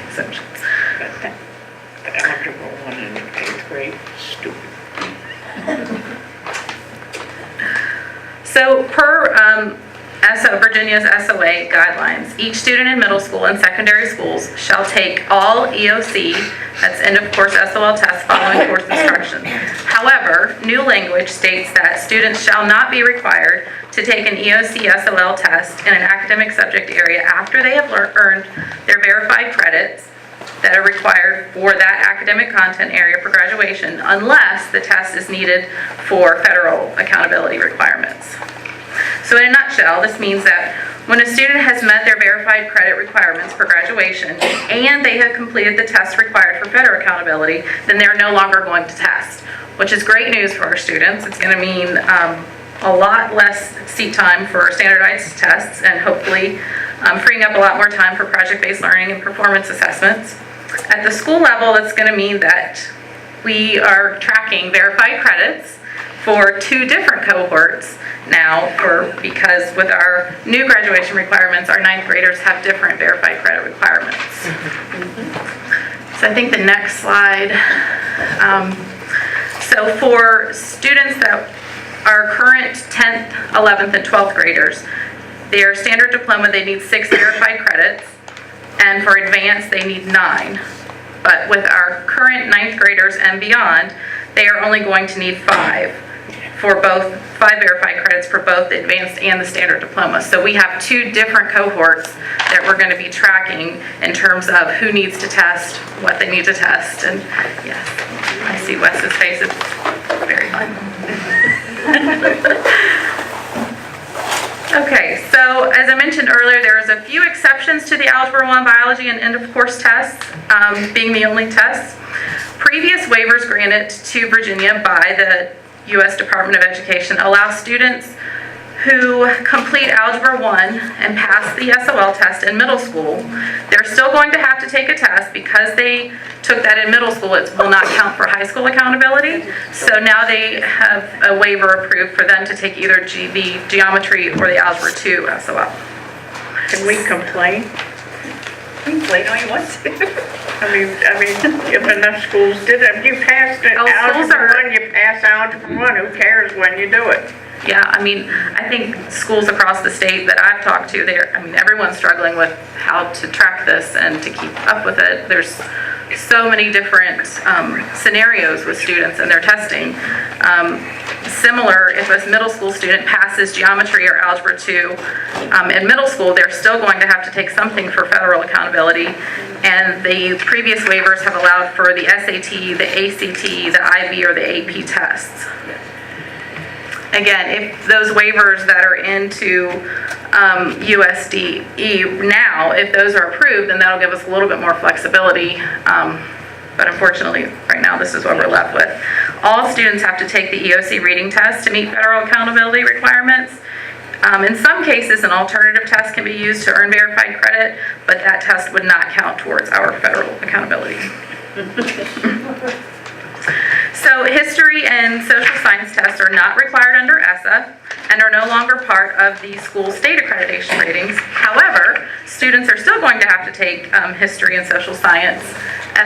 Exceptions. Algebra 1 in 8th grade, stupid. So per Virginia's SOA guidelines, each student in middle school and secondary schools shall take all EOC, that's end-of-course SOL tests, following course instructions. However, new language states that students shall not be required to take an EOC SOL test in an academic subject area after they have earned their verified credits that are required for that academic content area for graduation, unless the test is needed for federal accountability requirements. So in a nutshell, this means that when a student has met their verified credit requirements for graduation and they have completed the test required for federal accountability, then they're no longer going to test, which is great news for our students. It's going to mean a lot less seat time for standardized tests and hopefully freeing up a lot more time for project-based learning and performance assessments. At the school level, that's going to mean that we are tracking verified credits for 2 different cohorts now, because with our new graduation requirements, our 9th graders have different verified credit requirements. So I think the next slide. So for students that are current 10th, 11th, and 12th graders, their standard diploma, they need 6 verified credits, and for advanced, they need 9. But with our current 9th graders and beyond, they are only going to need 5 for both 5 verified credits for both the advanced and the standard diploma. So we have 2 different cohorts that we're going to be tracking in terms of who needs to test, what they need to test, and yes, I see Wes's face. It's very fun. Okay, so as I mentioned earlier, there's a few exceptions to the Algebra 1 biology and end-of-course tests, being the only tests. Previous waivers granted to Virginia by the U.S. Department of Education allows students who complete Algebra 1 and pass the SOL test in middle school. They're still going to have to take a test because they took that in middle school. It will not count for high school accountability. So now they have a waiver approved for them to take either the geometry or the Algebra 2 SOL. Can we complain? We can play all you want to. I mean, if enough schools did it, you passed it, Algebra 1, you pass Algebra 1, who cares when you do it? Yeah, I mean, I think schools across the state that I've talked to, everyone's struggling with how to track this and to keep up with it. There's so many different scenarios with students and their testing. Similar, if a middle school student passes geometry or Algebra 2 in middle school, they're still going to have to take something for federal accountability. And the previous waivers have allowed for the SAT, the ACT, the IB, or the AP tests. Again, if those waivers that are into USDE now, if those are approved, then that'll give us a little bit more flexibility. But unfortunately, right now, this is what we're left with. All students have to take the EOC reading test to meet federal accountability requirements. In some cases, an alternative test can be used to earn verified credit, but that test would not count towards our federal accountability. So history and social science tests are not required under ESSA and are no longer part of the school state accreditation ratings. However, students are still going to have to take history and social science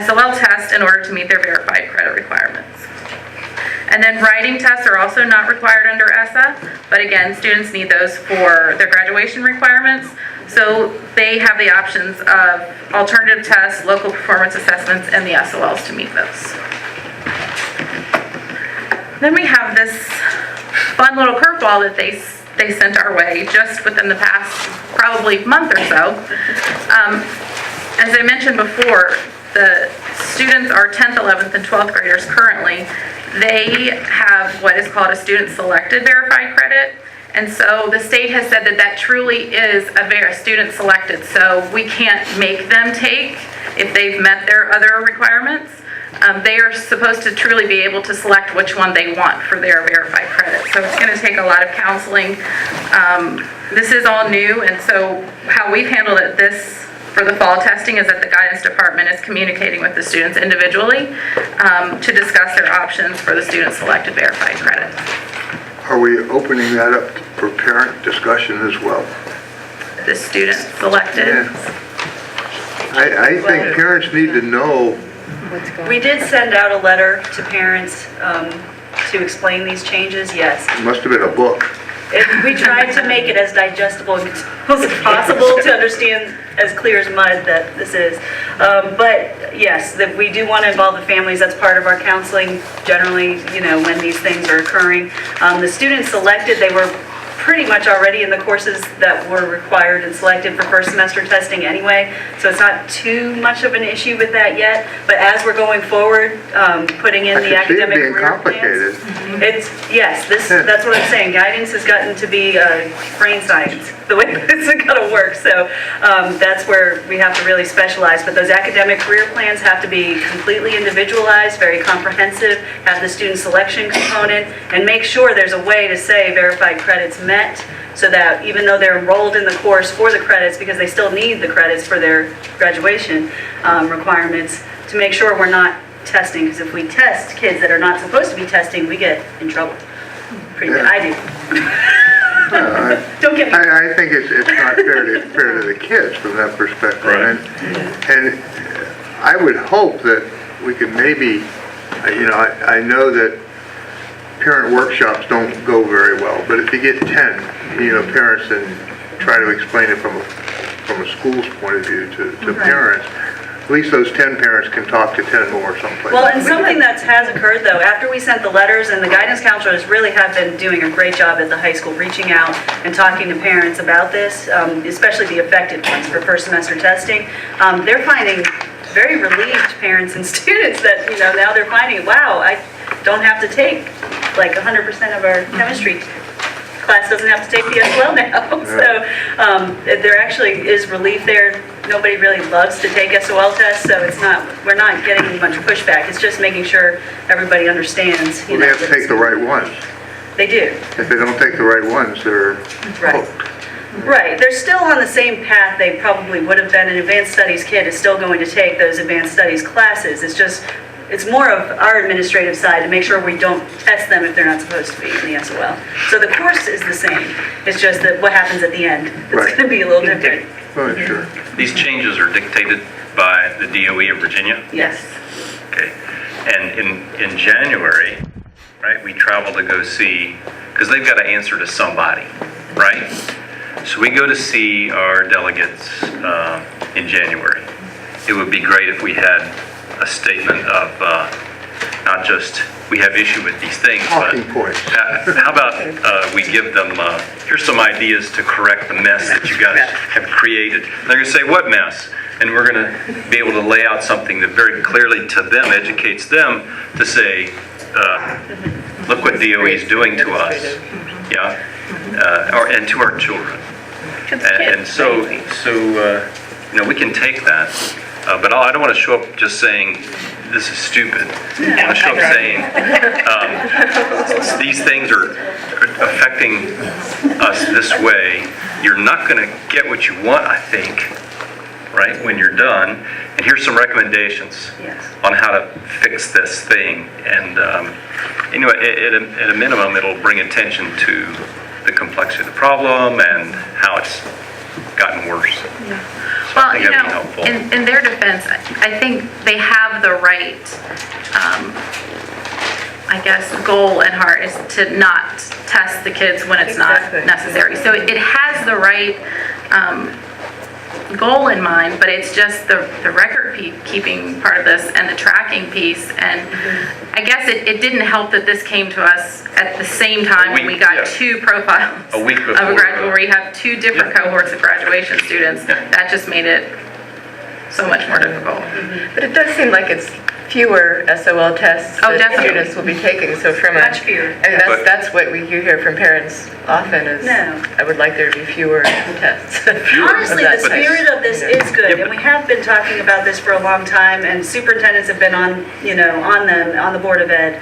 SOL tests in order to meet their verified credit requirements. And then writing tests are also not required under ESSA, but again, students need those for their graduation requirements. So they have the options of alternative tests, local performance assessments, and the SOLs to meet those. Then we have this fun little curveball that they sent our way just within the past probably month or so. As I mentioned before, the students are 10th, 11th, and 12th graders currently. They have what is called a student selected verified credit. And so the state has said that that truly is a student selected. So we can't make them take if they've met their other requirements. They are supposed to truly be able to select which one they want for their verified credit. So it's going to take a lot of counseling. This is all new, and so how we've handled it for the fall testing is that the guidance department is communicating with the students individually to discuss their options for the student selected verified credit. Are we opening that up for parent discussion as well? The student selected? Yeah. I think parents need to know. We did send out a letter to parents to explain these changes, yes. It must have been a book. We tried to make it as digestible as possible to understand as clear as mud that this is. But yes, that we do want to involve the families. That's part of our counseling generally, when these things are occurring. The students selected, they were pretty much already in the courses that were required and selected for first semester testing anyway, so it's not too much of an issue with that yet. But as we're going forward, putting in the academic career plans, that's what I'm saying. Guidance has gotten to be brain science, the way this is going to work. So that's where we have to really specialize. But those academic career plans have to be completely individualized, very comprehensive, have the student selection component, and make sure there's a way to say verified credits met, so that even though they're enrolled in the course for the credits, because they still need the credits for their graduation requirements, to make sure we're not testing, because if we test kids that are not supposed to be testing, we get in trouble. Pretty good. I do. Don't get me. I think it's not fair to the kids from that perspective. Right. And I would hope that we could maybe, I know that parent workshops don't go very well, but if you get 10, parents and try to explain it from a school's point of view to parents, at least those 10 parents can talk to 10 more someplace. Well, and something that has occurred though, after we sent the letters, and the guidance counselors really have been doing a great job at the high school reaching out and talking to parents about this, especially the affected ones for first semester testing. They're finding very relieved parents and students that, now they're finding, wow, I don't have to take like 100% of our chemistry class doesn't have to take the SOL now. So there actually is relief there. Nobody really loves to take SOL tests, so we're not getting much pushback. It's just making sure everybody understands. Well, they have to take the right ones. They do. If they don't take the right ones, they're Right. hooked. Right, they're still on the same path they probably would have been. An advanced studies kid is still going to take those advanced studies classes. It's more of our administrative side to make sure we don't test them if they're not supposed to be in the SOL. So the course is the same. It's just that what happens at the end is Right. going to be a little different. Oh, sure. These changes are dictated by the DOE of Virginia? Yes. Okay. And in January, right, we travel to go see, because they've got to answer to somebody, right? So we go to see our delegates in January. It would be great if we had a statement of not just, we have issue with these things, but Talking points. how about we give them, here's some ideas to correct the mess that you guys have created. They're going to say, what mess? And we're going to be able to lay out something that very clearly to them educates them to say, look what DOE is doing to us, yeah, and to our children. And so we can take that, but I don't want to show up just saying, this is stupid. I want to show up saying, these things are affecting us this way. You're not going to get what you want, I think, right, when you're done. And here's some recommendations on how to fix this thing. And anyway, at a minimum, it'll bring attention to the complexity of the problem and how it's gotten worse. Well, in their defense, I think they have the right, goal at heart is to not test the kids when it's not necessary. So it has the right goal in mind, but it's just the record keeping part of this and the tracking piece. And I guess it didn't help that this came to us at the same time when we got two profiles a week before, of a graduate, where we have two different cohorts of graduation students. That just made it so much more difficult. But it does seem like it's fewer SOL tests that definitely. students will be taking. So from Much fewer. I mean, that's what you hear from parents often is, I would like there to be fewer tests. Honestly, the spirit of this is good, and we have been talking about this for a long time, and superintendents have been on the Board of Ed.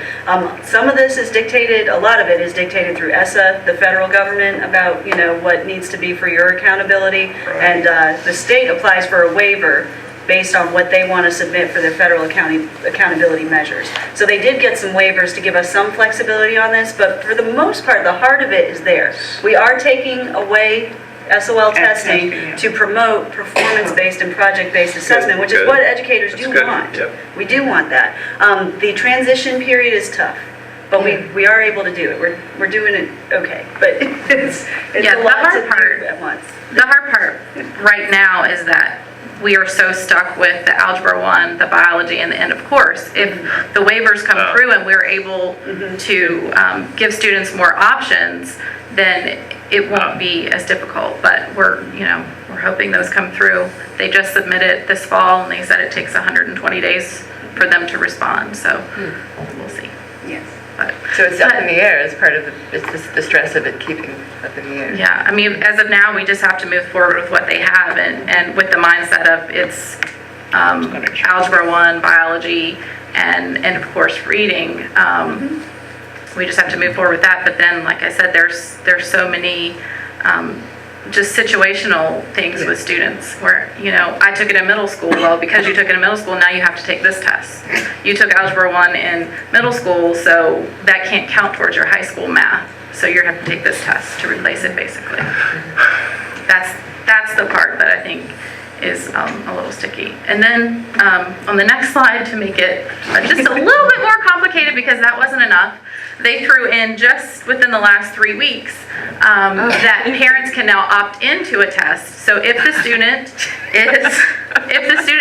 Some of this is dictated, a lot of it is dictated through ESSA, the federal government, about, what needs to be for your accountability, and the state applies for a waiver based on what they want to submit for their federal accountability measures. So they did get some waivers to give us some flexibility on this, but for the most part, the heart of it is there. We are taking away SOL testing to promote performance-based and project-based assessment, which is what educators do want. We do want that. The transition period is tough, but we are able to do it. We're doing it okay, but it's a lot to do at once. The hard part right now is that we are so stuck with the Algebra 1, the biology, and the end of course. If the waivers come through and we're able to give students more options, then it won't be as difficult. But we're hoping those come through. They just submitted this fall, and they said it takes 120 days for them to respond. So we'll see. Yes. So it's up in the air as part of the stress of it keeping up in the air. Yeah, I mean, as of now, we just have to move forward with what they have, and with the mindset of it's Algebra 1, biology, and of course reading. We just have to move forward with that. But then, like I said, there's so many just situational things with students where, I took it in middle school. Well, because you took it in middle school, now you have to take this test. You took Algebra 1 in middle school, so that can't count towards your high school math. So you're going to have to take this test to replace it, basically. That's the part that I think is a little sticky. And then on the next slide, to make it just a little bit more complicated, because that wasn't enough, they threw in just within the last 3 weeks that parents can now opt into a test. So if the student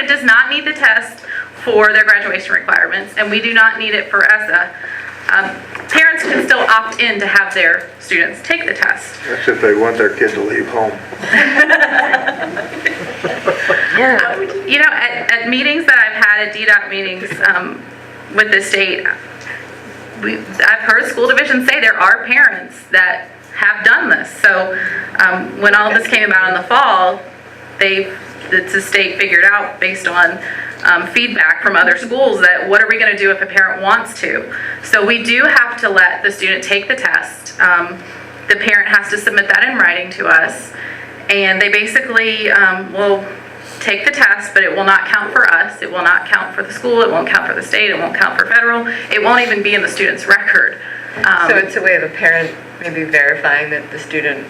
does not need the test for their graduation requirements, and we do not need it for ESSA, parents can still opt in to have their students take the test. That's if they want their kid to leave home. At meetings that I've had, at DDOT meetings with the state, I've heard school divisions say there are parents that have done this. So when all this came about in the fall, the state figured out based on feedback from other schools that what are we going to do if a parent wants to. So we do have to let the student take the test. The parent has to submit that in writing to us, and they basically will take the test, but it will not count for us. It will not count for the school. It won't count for the state. It won't count for federal. It won't even be in the student's record. So it's a way of a parent maybe verifying that the student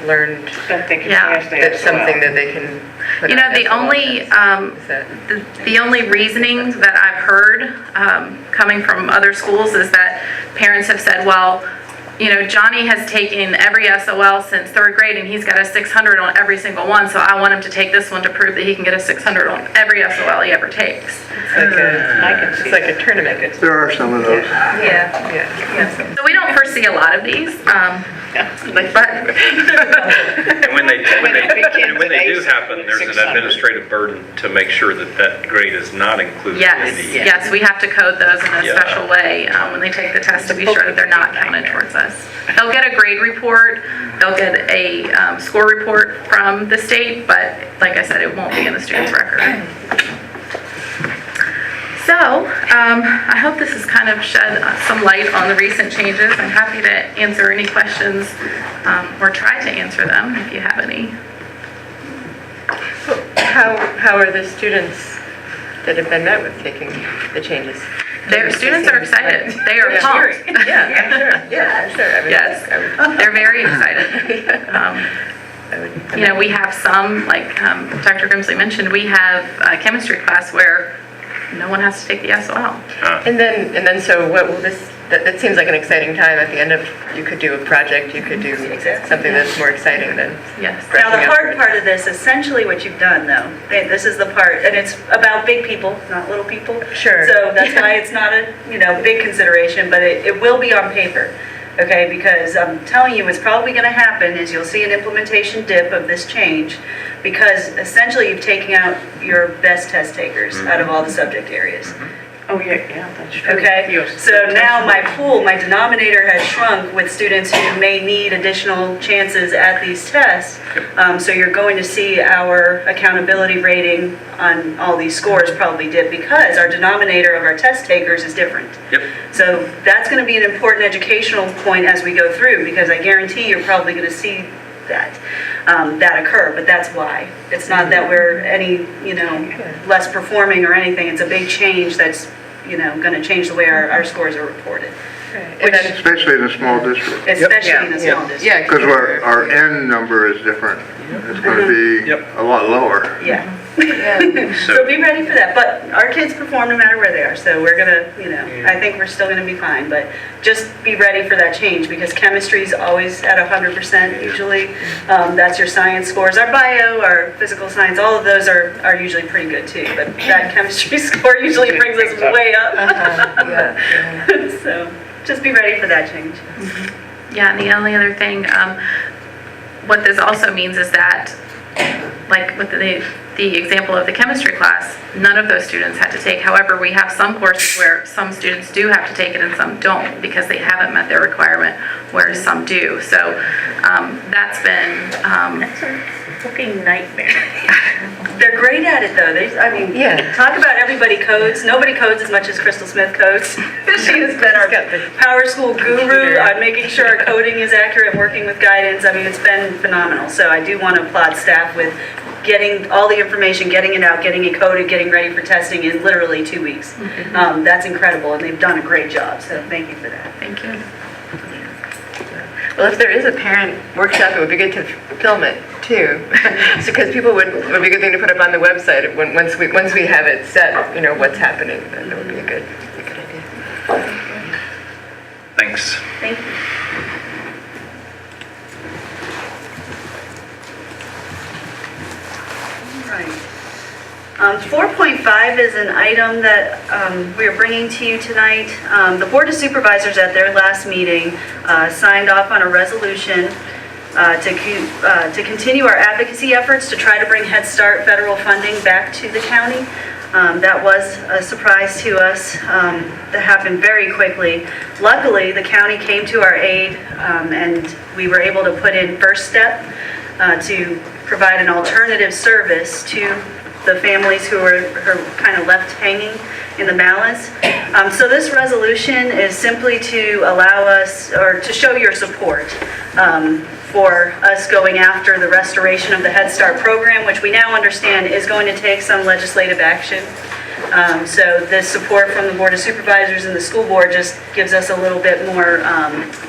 learned Something that's something that they can put You know, on the SOL only test. the only reasoning that I've heard coming from other schools is that parents have said, well, you know, Johnny has taken every SOL since 3rd grade and he's got a 600 on every single one, so I want him to take this one to prove that he can get a 600 on every SOL he ever takes. It's like a tournament. There are some of those. Yeah. So we don't foresee a lot of these, but And when they do happen, there's an administrative burden to make sure that that grade is not included. yes, we have to code those in a Yeah. special way when they take the test to be sure that they're not counted towards us. They'll get a grade report, they'll get a score report from the state, but like I said, it won't be in the student's record. So, I hope this has kind of shed some light on the recent changes. I'm happy to answer any questions or try to answer them if you have any. How are the students that have been met with taking the changes? Their students are excited. They are pumped. Yeah, I'm sure. I mean, Yes, they're very excited. You know, we have some, like Dr. Grimsley mentioned, we have a chemistry class where no one has to take the SOL. And then, so what will this? That seems like an exciting time. At the end of, you could do a project. You could do something that's more exciting than. Yes. Now, the hard part of this, essentially what you've done though, this is the part, and it's about big people, not little people. Sure. So that's why it's not a, big consideration, but it will be on paper. Okay, because I'm telling you, what's probably going to happen is you'll see an implementation dip of this change, because essentially you've taken out your best test takers out of all the subject areas. Oh, yeah, that's true. Okay, so now my denominator has shrunk with students who may need additional chances at these tests. So you're going to see our accountability rating on all these scores probably dip because our denominator of our test takers is different. Yep. So that's going to be an important educational point as we go through, because I guarantee you're probably going to see that occur, but that's why. It's not that we're any, less performing or anything. It's a big change that's, going to change the way our scores are reported. Right. Especially in a small district. Especially in a small district. Yeah. Because our N number is different. It's going to be a lot lower. Yeah. So be ready for that. But our kids perform no matter where they are. So we're going to, I think we're still going to be fine. But just be ready for that change, because chemistry is always at 100% usually. That's your science scores. Our bio, our physical science, all of those are usually pretty good too. But that chemistry score usually brings us way up. So just be ready for that change. Yeah, and the only other thing, what this also means is that, like with the example of the chemistry class, none of those students had to take. However, we have some courses where some students do have to take it and some don't because they haven't met their requirement, whereas some do. So that's been... That's a fucking nightmare. They're great at it though. Talk about everybody codes. Nobody codes as much as Crystal Smith codes. She has been our Power School guru on making sure our coding is accurate, working with guidance. I mean, it's been phenomenal. So I do want to applaud staff with getting all the information, getting it out, getting it coded, getting ready for testing in literally 2 weeks. That's incredible, and they've done a great job. So thank you for that. Thank you. Well, if there is a parent workshop, it would be good to film it too, because people would be a good thing to put up on the website once we have it set. What's happening. Then it would be a good idea. Thanks. Thank you. Right. 4.5 is an item that we are bringing to you tonight. The Board of Supervisors at their last meeting signed off on a resolution to continue our advocacy efforts to try to bring Head Start federal funding back to the county. That was a surprise to us. That happened very quickly. Luckily, the county came to our aid, and we were able to put in First Step to provide an alternative service to the families who were kind of left hanging in the balance. So this resolution is simply to allow us, or to show your support for us going after the restoration of the Head Start program, which we now understand is going to take some legislative action. So this support from the Board of Supervisors and the school board just gives us a little bit more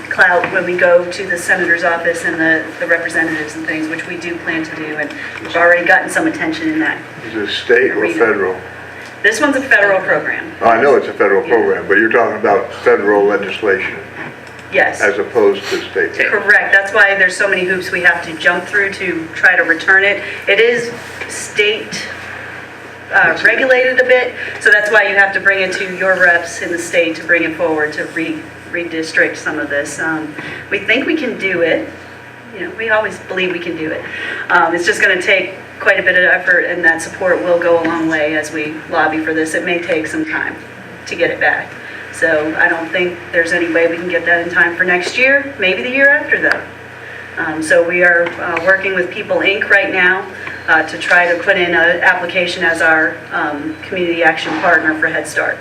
clout when we go to the senator's office and the representatives and things, which we do plan to do, and we've already gotten some attention in that. Is it state or federal? This one's a federal program. I know it's a federal program, but you're talking about federal legislation Yes. as opposed to state. Correct. That's why there's so many hoops we have to jump through to try to return it. It is state regulated a bit, so that's why you have to bring it to your reps in the state to bring it forward to redistrict some of this. We think we can do it. You know, we always believe we can do it. It's just going to take quite a bit of effort, and that support will go a long way as we lobby for this. It may take some time to get it back. So I don't think there's any way we can get that in time for next year, maybe the year after though. So we are working with People Inc. right now to try to put in an application as our community action partner for Head Start.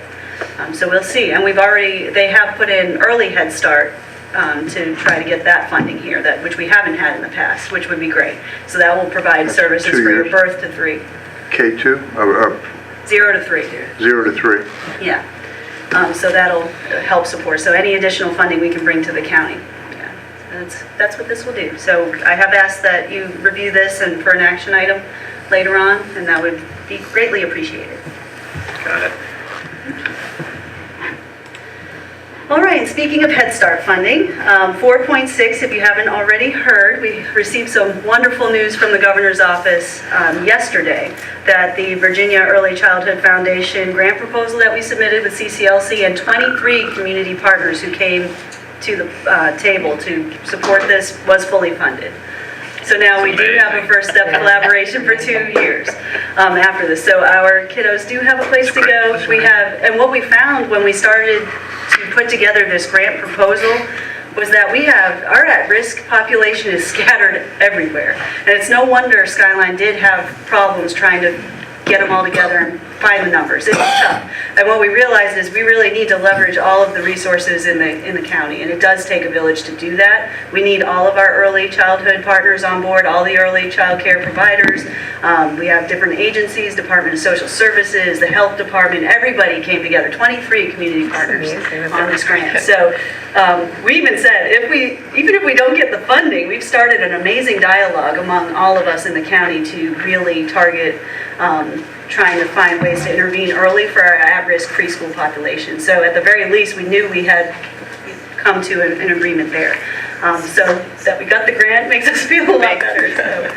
So we'll see. And they have put in early Head Start to try to get that funding here, which we haven't had in the past, which would be great. So that will provide services for your birth to 3. K2 or 0 to 3. 0 to 3. Yeah. So that'll help support. So any additional funding we can bring to the county. Yeah. That's what this will do. So I have asked that you review this and for an action item later on, and that would be greatly appreciated. Got it. All right, and speaking of Head Start funding, 4.6, if you haven't already heard, we received some wonderful news from the governor's office yesterday that the Virginia Early Childhood Foundation grant proposal that we submitted with CCLC and 23 community partners who came to the table to support this was fully funded. So now we do have a First Step collaboration for 2 years after this. So our kiddos do have a place to go. And what we found when we started to put together this grant proposal was that our at-risk population is scattered everywhere. And it's no wonder Skyline did have problems trying to get them all together and find the numbers. It was tough. And what we realized is we really need to leverage all of the resources in the county, and it does take a village to do that. We need all of our early childhood partners on board, all the early child care providers. We have different agencies, Department of Social Services, the Health Department, everybody came together, 23 community partners on this grant. So we even said, even if we don't get the funding, we've started an amazing dialogue among all of us in the county to really target trying to find ways to intervene early for our at-risk preschool population. So at the very least, we knew we had come to an agreement there. So that we got the grant makes us feel a lot better. So,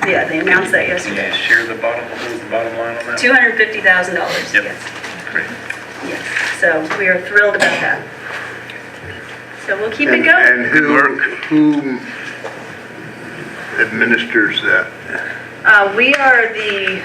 yeah, they announced that yesterday. Can you share the bottom line on that? $250,000. Yep. Yes. Great. Yes. So we are thrilled about that. So we'll keep it going. And who administers that? We are the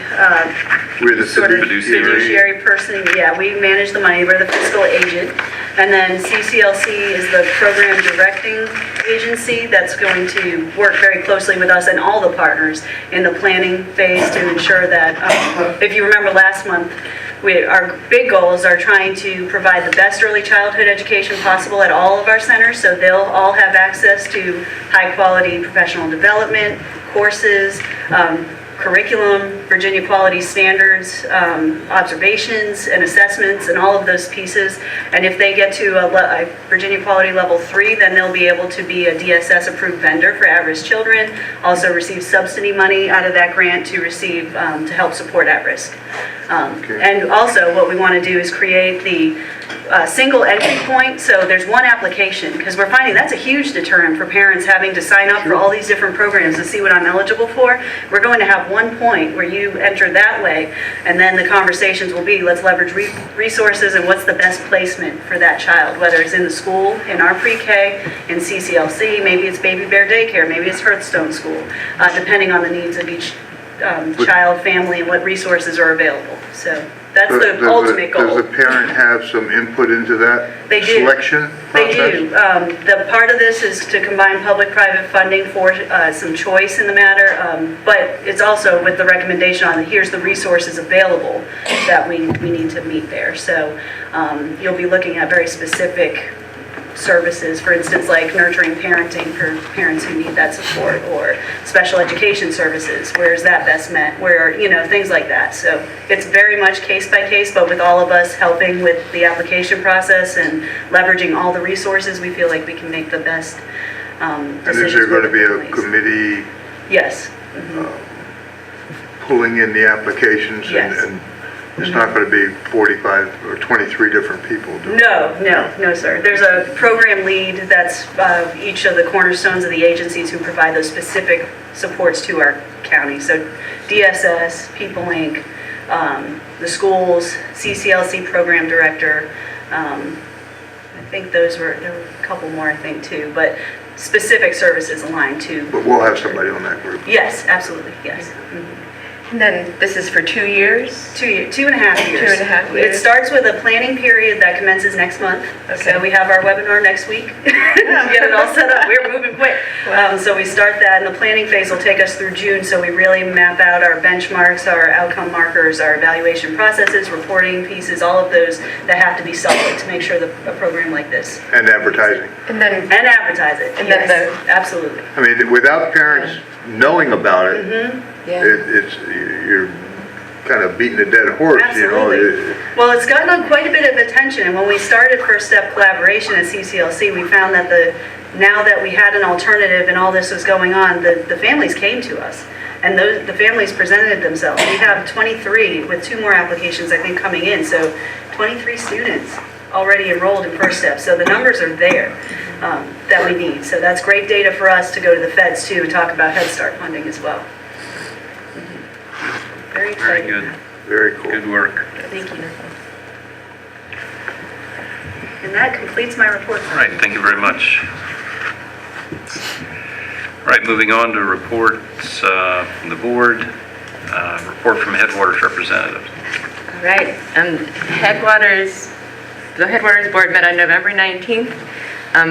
We're the sort of fiduciary. fiduciary person. Yeah, we manage the money. We're the fiscal agent. And then CCLC is the program directing agency that's going to work very closely with us and all the partners in the planning phase to ensure that, if you remember last month, our big goals are trying to provide the best early childhood education possible at all of our centers, so they'll all have access to high-quality professional development, courses, curriculum, Virginia quality standards, observations and assessments, and all of those pieces. And if they get to a Virginia quality level 3, then they'll be able to be a DSS approved vendor for at-risk children, also receive subsidy money out of that grant to receive, to help support at-risk. And also what we want to do is create the single entry point, so there's one application, because we're finding that's a huge deterrent for parents having to sign up for all these different programs to see what I'm eligible for. We're going to have one point where you enter that way, and then the conversations will be, let's leverage resources and what's the best placement for that child, whether it's in the school, in our pre-K, in CCLC, maybe it's Baby Bear Daycare, maybe it's Hearthstone School, depending on the needs of each child, family, and what resources are available. So that's the ultimate goal. Does the parent have some input into that They do. selection They process? do. The part of this is to combine public-private funding for some choice in the matter, but it's also with the recommendation on, here's the resources available that we need to meet there. So you'll be looking at very specific services, for instance, like nurturing parenting for parents who need that support, or special education services, where is that best met, where, things like that. So it's very much case by case, but with all of us helping with the application process and leveraging all the resources, we feel like we can make the best And decisions. is there going to be with a families. committee Yes. pulling in the applications? Yes. And it's not going to be 45 or 23 different people doing it? No, sir. There's a program lead that's each of the cornerstones of the agencies who provide those specific supports to our county. So DSS, People Inc., the schools, CCLC program director. I think there were a couple more, I think, too, but specific services aligned to. But we'll have somebody on that group. Yes, absolutely, yes. And then this is for 2 years? 2 years, 2.5 years. 2.5 years. It starts with a planning period that commences next month. Okay. So we have our webinar next week. Get it all set up. We're moving quick. So we start that, and the planning phase will take us through June. So we really map out our benchmarks, our outcome markers, our evaluation processes, reporting pieces, all of those that have to be solid to make sure that a program like this. And advertising. And then And advertise it. And Yes, then absolutely. I mean, without parents knowing about it, Mm-hmm. you're kind of beating a dead horse, Absolutely. Well, it's gotten quite a bit of attention, and when we started First Step Collaboration at CCLC, we found that now that we had an alternative and all this was going on, the families came to us, and the families presented themselves. We have 23 with 2 more applications, I think, coming in, so 23 students already enrolled in First Step, so the numbers are there that we need. So that's great data for us to go to the feds too and talk about Head Start funding as well. Very Very exciting. good. very cool. Good work. Thank you. And that completes my report. All right, thank you very much. All right, moving on to reports from the board. Report from Headwaters representative. All right, the Headwaters Board met on November 19th.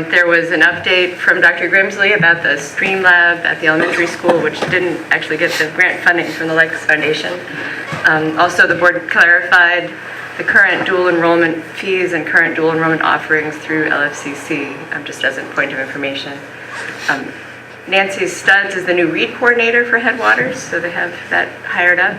There was an update from Dr. Grimsley about the Stream Lab at the elementary school, which didn't actually get the grant funding from the Lex Foundation. Also, the board clarified the current dual enrollment fees and current dual enrollment offerings through LFCC, just as a point of information. Nancy Studs is the new READ coordinator for Headwaters, so they have that hired up.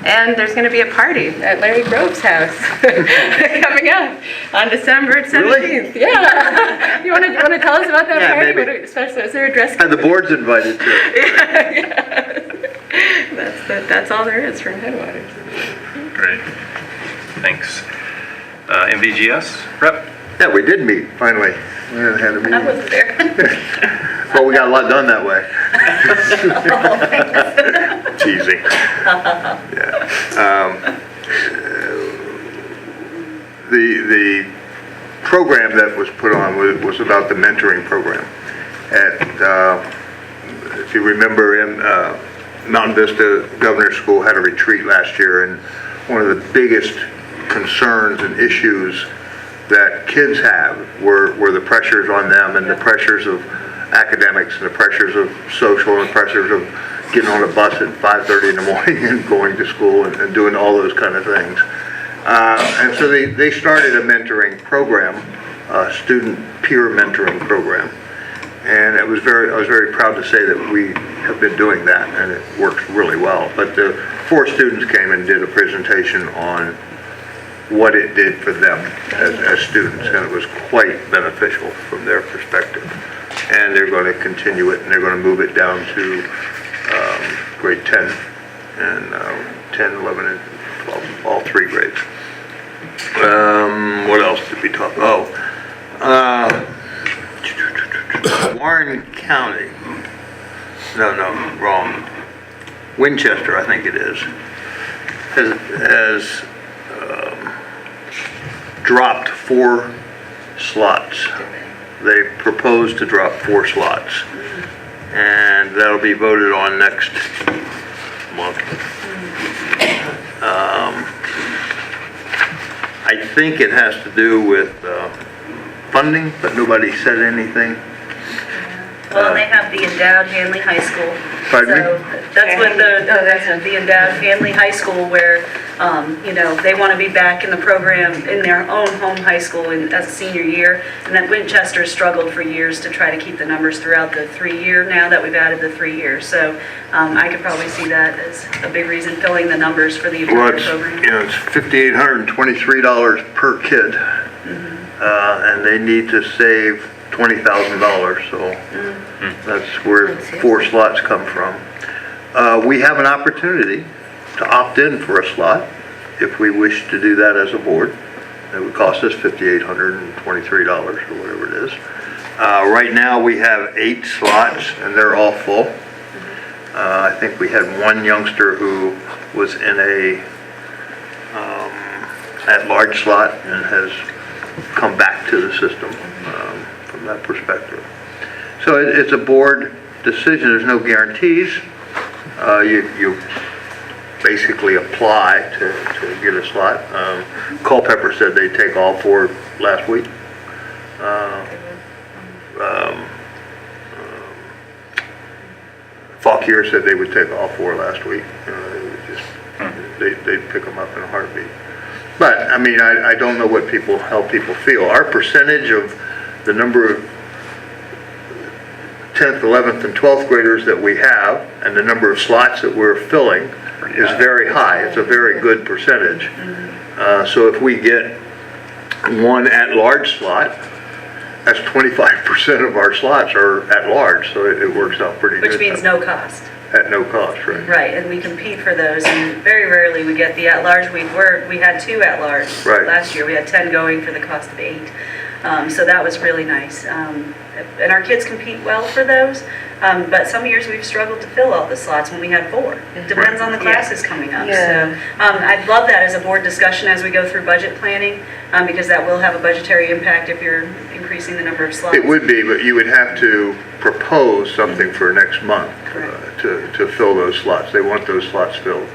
And there's going to be a party at Larry Grove's house coming up on December 17th. Really? Yeah. You want to tell us about that Yeah, party? maybe. Is there a dress And the board's invited too. That's all there is from Headwaters. Great. Thanks. MVGS rep? Yeah, we did meet, finally. We had a meeting. I wasn't there. Well, we got a lot done that way. Teasing. Yeah. The program that was put on was about the mentoring program. If you remember, Mountain Vista Governor's School had a retreat last year, and one of the biggest concerns and issues that kids have were the pressures on them, and the pressures of academics, and the pressures of social, and the pressures of getting on a bus at 5:30 in the morning and going to school and doing all those kind of things. And so they started a mentoring program, a student peer mentoring program. And I was very proud to say that we have been doing that, and it works really well. But the 4 students came and did a presentation on what it did for them as students, and it was quite beneficial from their perspective. And they're going to continue it, and they're going to move it down to grade 10, and 10, 11, and 12, all 3 grades. What else did we talk? Warren County. No, wrong. Winchester, I think it is, has dropped 4 slots. They proposed to drop 4 slots, and that'll be voted on next month. I think it has to do with funding, but nobody said anything. Well, they have the endowed Hanley High School. Pardon me? So that's what the endowed Hanley High School where, they want to be back in the program in their own home high school as a senior year. And that Winchester struggled for years to try to keep the numbers throughout the 3-year now that we've added the 3 years. So I could probably see that as a big reason filling the numbers for the entire program. It's $5,823 per kid. And they need to save $20,000, so that's where 4 slots come from. We have an opportunity to opt in for a slot if we wish to do that as a board. It would cost us $5,823 or whatever it is. Right now we have 8 slots and they're all full. I think we had one youngster who was in a at-large slot and has come back to the system from that perspective. So it's a board decision. There's no guarantees. You basically apply to get a slot. Culpeper said they'd take all 4 last week. Fauquier said they would take all 4 last week. They'd pick them up in a heartbeat. But I mean, I don't know how people feel. Our percentage of the number of 10th, 11th, and 12th graders that we have, and the number of slots that we're filling, is very high. It's a very good percentage. So if we get 1 at-large slot, that's 25% of our slots are at-large, so it works out pretty good. Which means no cost. At no cost, right? Right, and we compete for those, and very rarely we get the at-large. We had 2 at-large last year. We had 10 going for the cost of 8. So that was really nice. And our kids compete well for those, but some years we've struggled to fill all the slots when we had 4. It depends on the classes coming up. So I'd love that as a board discussion as we go through budget planning, because that will have a budgetary impact if you're increasing the number of slots. It would be, but you would have to propose something for next month to fill those slots. They want those slots filled.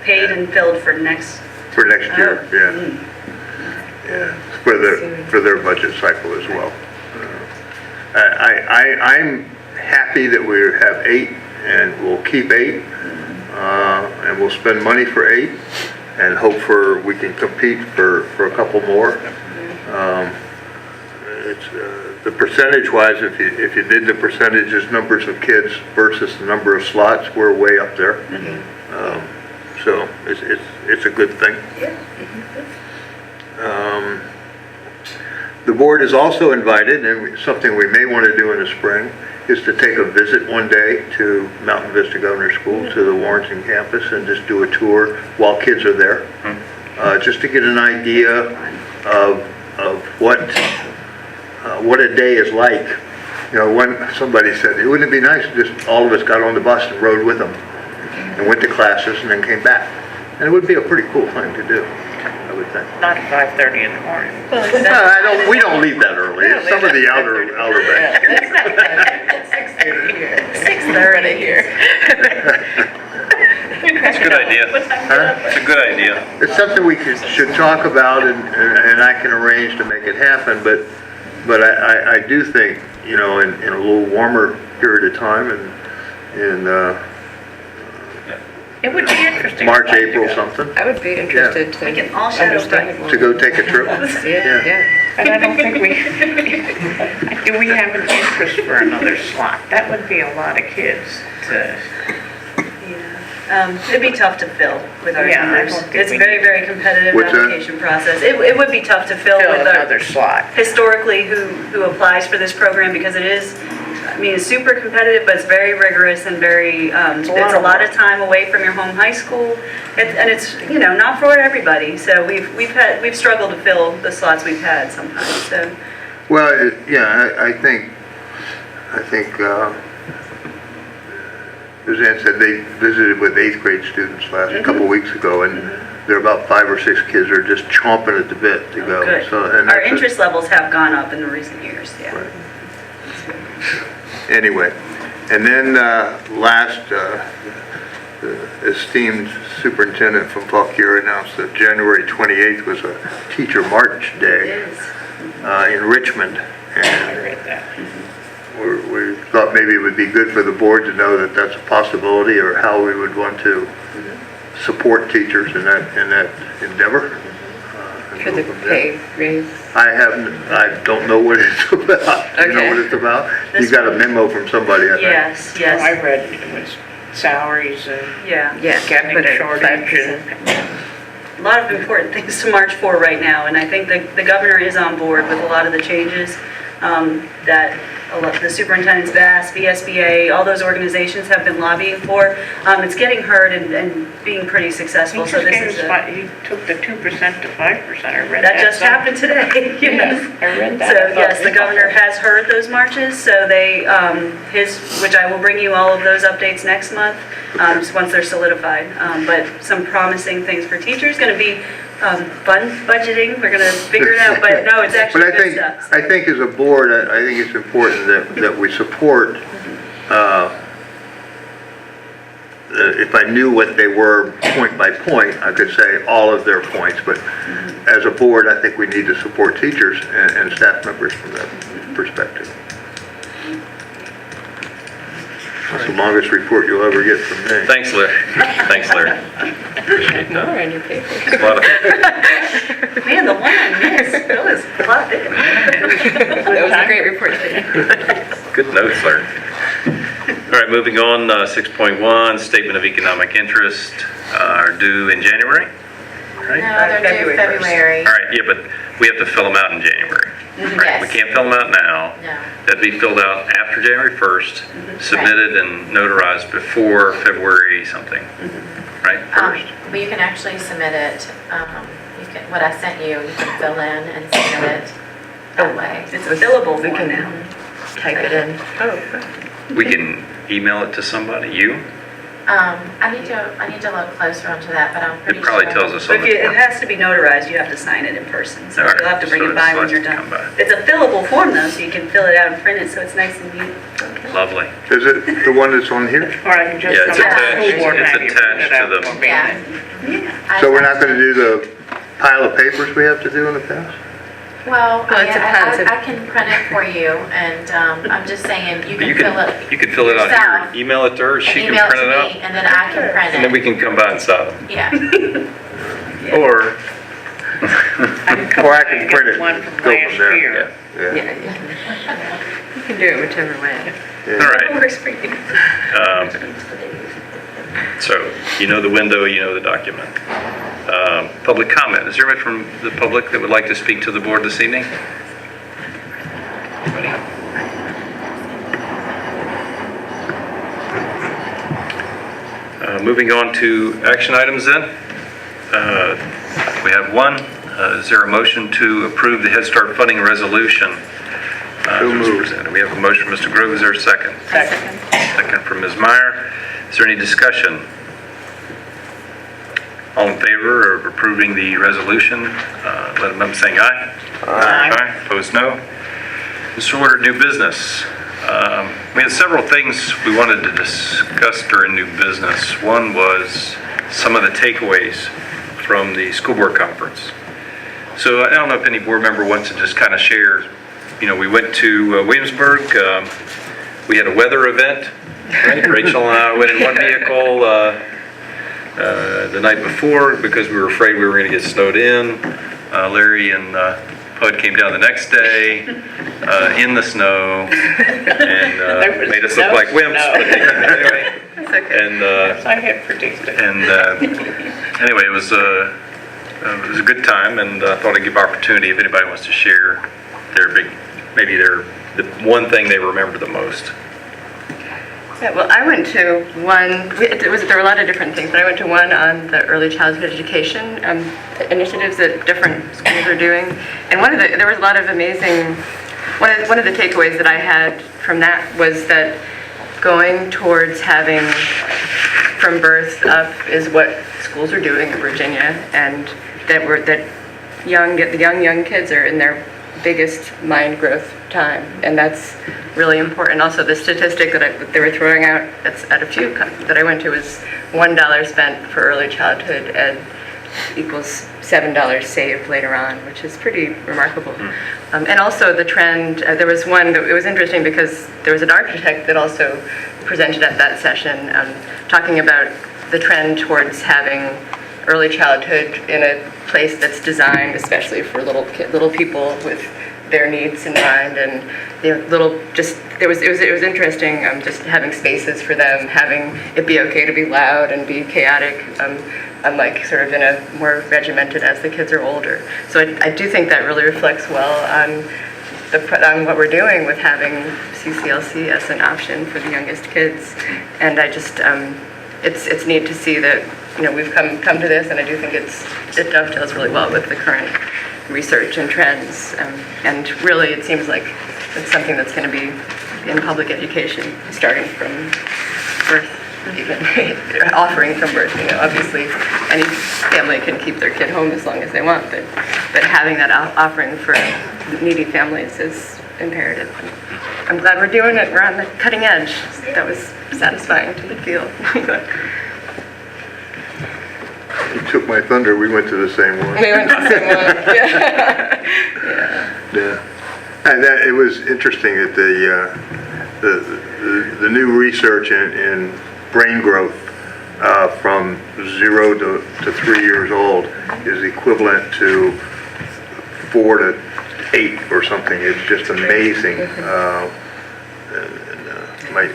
Paid and filled for next year, yeah, for their budget cycle as well. I'm happy that we have 8 and we'll keep 8 and we'll spend money for 8 and hope we can compete for a couple more. It's the percentage-wise, if you did the percentages, numbers of kids versus the number of slots, we're way up there. So it's a good thing. The board is also invited, and something we may want to do in the spring, is to take a visit one day to Mountain Vista Governor School, to the Warrenton campus, and just do a tour while kids are there, just to get an idea of what a day is like. When somebody said, wouldn't it be nice if just all of us got on the bus and rode with them and went to classes and then came back? And it would be a pretty cool thing to do, I would think. Not at 5:30 in the morning. We don't leave that early. Some of the outer banks. 6:30 here. That's a good idea. It's a good idea. It's something we should talk about, and I can arrange to make it happen. But I do think, in a little warmer period of time, and It would be interesting. March, April, something. I would be interested We can all shadow understand practice. To go take a trip. But I don't think do we have an interest for another slot? That would be a lot of kids to. It'd be tough to fill with our Yeah, I numbers. don't think It's a we very, need- very competitive What's that? application process. It would be tough to fill with another slot. historically who applies for this program, because it is, it's super competitive, but it's very rigorous and very, it's a lot of time away from your home high school. And it's, not for everybody. So we've struggled to fill the slots we've had sometimes, so. Well, I think Suzanne said they visited with 8th grade students a couple weeks ago, and there are about 5 or 6 kids that are just chomping at the bit to go. Good. So, and Our interest levels have gone up in the recent years, yeah. Right. Anyway, and then last the esteemed superintendent from Fauquier announced that January 28th was a teacher march day in Richmond. And we thought maybe it would be good for the board to know that that's a possibility, or how we would want to support teachers in that endeavor. For the pay raise. I don't know what it's about. Do you know what it's about? You got a memo from somebody, I think. Yes, yes. I read it was salaries and Yeah. getting shortage and. A lot of important things to march for right now, and I think the governor is on board with a lot of the changes that the superintendent's VAS, VSBA, all those organizations have been lobbying for. It's getting heard and being pretty successful, so this is He took the 2% to 5%, I read that. that just happened today. Yes. I read that. So yes, the governor has heard those marches, so they, which I will bring you all of those updates next month, just once they're solidified. But some promising things for teachers, gonna be fun budgeting, we're gonna figure it out, but no, it's actually good stuff. I think as a board, I think it's important that we support, if I knew what they were point by point, I could say all of their points, but as a board, I think we need to support teachers and staff members from that perspective. That's the longest report you'll ever get from me. Thanks, Larry. Thanks, Larry. Appreciate More that. on your paper. A lot of- Man, the one I missed, that was a lot bigger. That was a great report today. Good notes, Larry. All right, moving on, 6.1, Statement of Economic Interest are due in January, right? No, they're due February. All right, yeah, but we have to fill them out in January. Right? We Yes. can't fill them out now. No. That'd be filled out after January 1st, submitted and notarized before February something, right? First? But you can actually submit it, what I sent you, you can fill in and submit it that way. It's a fillable We form can now. type it in. We can email it to somebody, you? I need to look closer onto that, but I'm pretty It sure. probably tells us So on if the it form. has to be notarized, you have to sign it in person, so All right, you'll have to bring so it by it's when like you're to done. come by. It's a fillable form though, so you can fill it out and print it, so it's nice and neat. Lovely. Is it the one that's on here? Or I can just Yeah, it's come to the attached- school board and it's have you print attached it to out the- for me. Yeah. So we're not gonna do the pile of papers we have to do in the past? Well, Well, it depends if- I can print it for you, and I'm just saying, you You can fill it. can fill it out yourself here, email it to her, and she can email print it to out, me, and then I can print and then we it. can come by and sign them. Yeah. Or, Or I can print it, One and from go from last there. year. Yeah. Yeah. You can do it whichever way. all right. Works for you. So, you know the window, you know the document. Public comment. Is there anybody from the public that would like to speak to the board this evening? Anybody? Moving on to action items then. We have one. Is there a motion to approve the Head Start funding resolution? So moved. Presented. We have a motion from Mr. Grove. Is there a second? Second. Second from Ms. Meyer. Is there any discussion? All in favor of approving the resolution, let them know by saying aye. Aye. Opposed, no. Mr. Order, new business. We had several things we wanted to discuss during new business. One was some of the takeaways from the school board conference. So I don't know if any board member wants to just kind of share, we went to Williamsburg. We had a weather event. Right? Rachel and I went in one vehicle the night before because we were afraid we were going to get snowed in. Larry and Pud came down the next day in the snow and made us look like wimps. But anyway, and I had predicted. and anyway, it was a good time, and I thought I'd give opportunity if anybody wants to share the one thing they remember the most. Yeah, well, I went to one, there were a lot of different things, but I went to one on the early childhood education initiatives that different schools are doing. And there was a lot of amazing, one of the takeaways that I had from that was that going towards having from birth up is what schools are doing in Virginia, and that the young kids are in their biggest mind growth time, and that's really important. Also, the statistic that they were throwing out at a few that I went to was $1 spent for early childhood ed equals $7 saved later on, which is pretty remarkable. And also the trend, there was one that it was interesting because there was an architect that also presented at that session talking about the trend towards having early childhood in a place that's designed especially for little people with their needs in mind, and it was interesting just having spaces for them, having it be okay to be loud and be chaotic, unlike sort of in a more regimented as the kids are older. So I do think that really reflects well on what we're doing with having CCLC as an option for the youngest kids, and I just it's neat to see that we've come to this, and I do think it dovetails really well with the current research and trends, and really it seems like it's something that's going to be in public education starting from birth, even offering from birth. Obviously any family can keep their kid home as long as they want, but having that offering for needy families is imperative. I'm glad we're doing it. We're on the cutting edge. That was satisfying to feel. You took my thunder. We went to the same one. We went to the same one. Yeah. And it was interesting that the new research in brain growth from 0 to 3 years old is equivalent to 4 to 8 or something. It's just amazing. My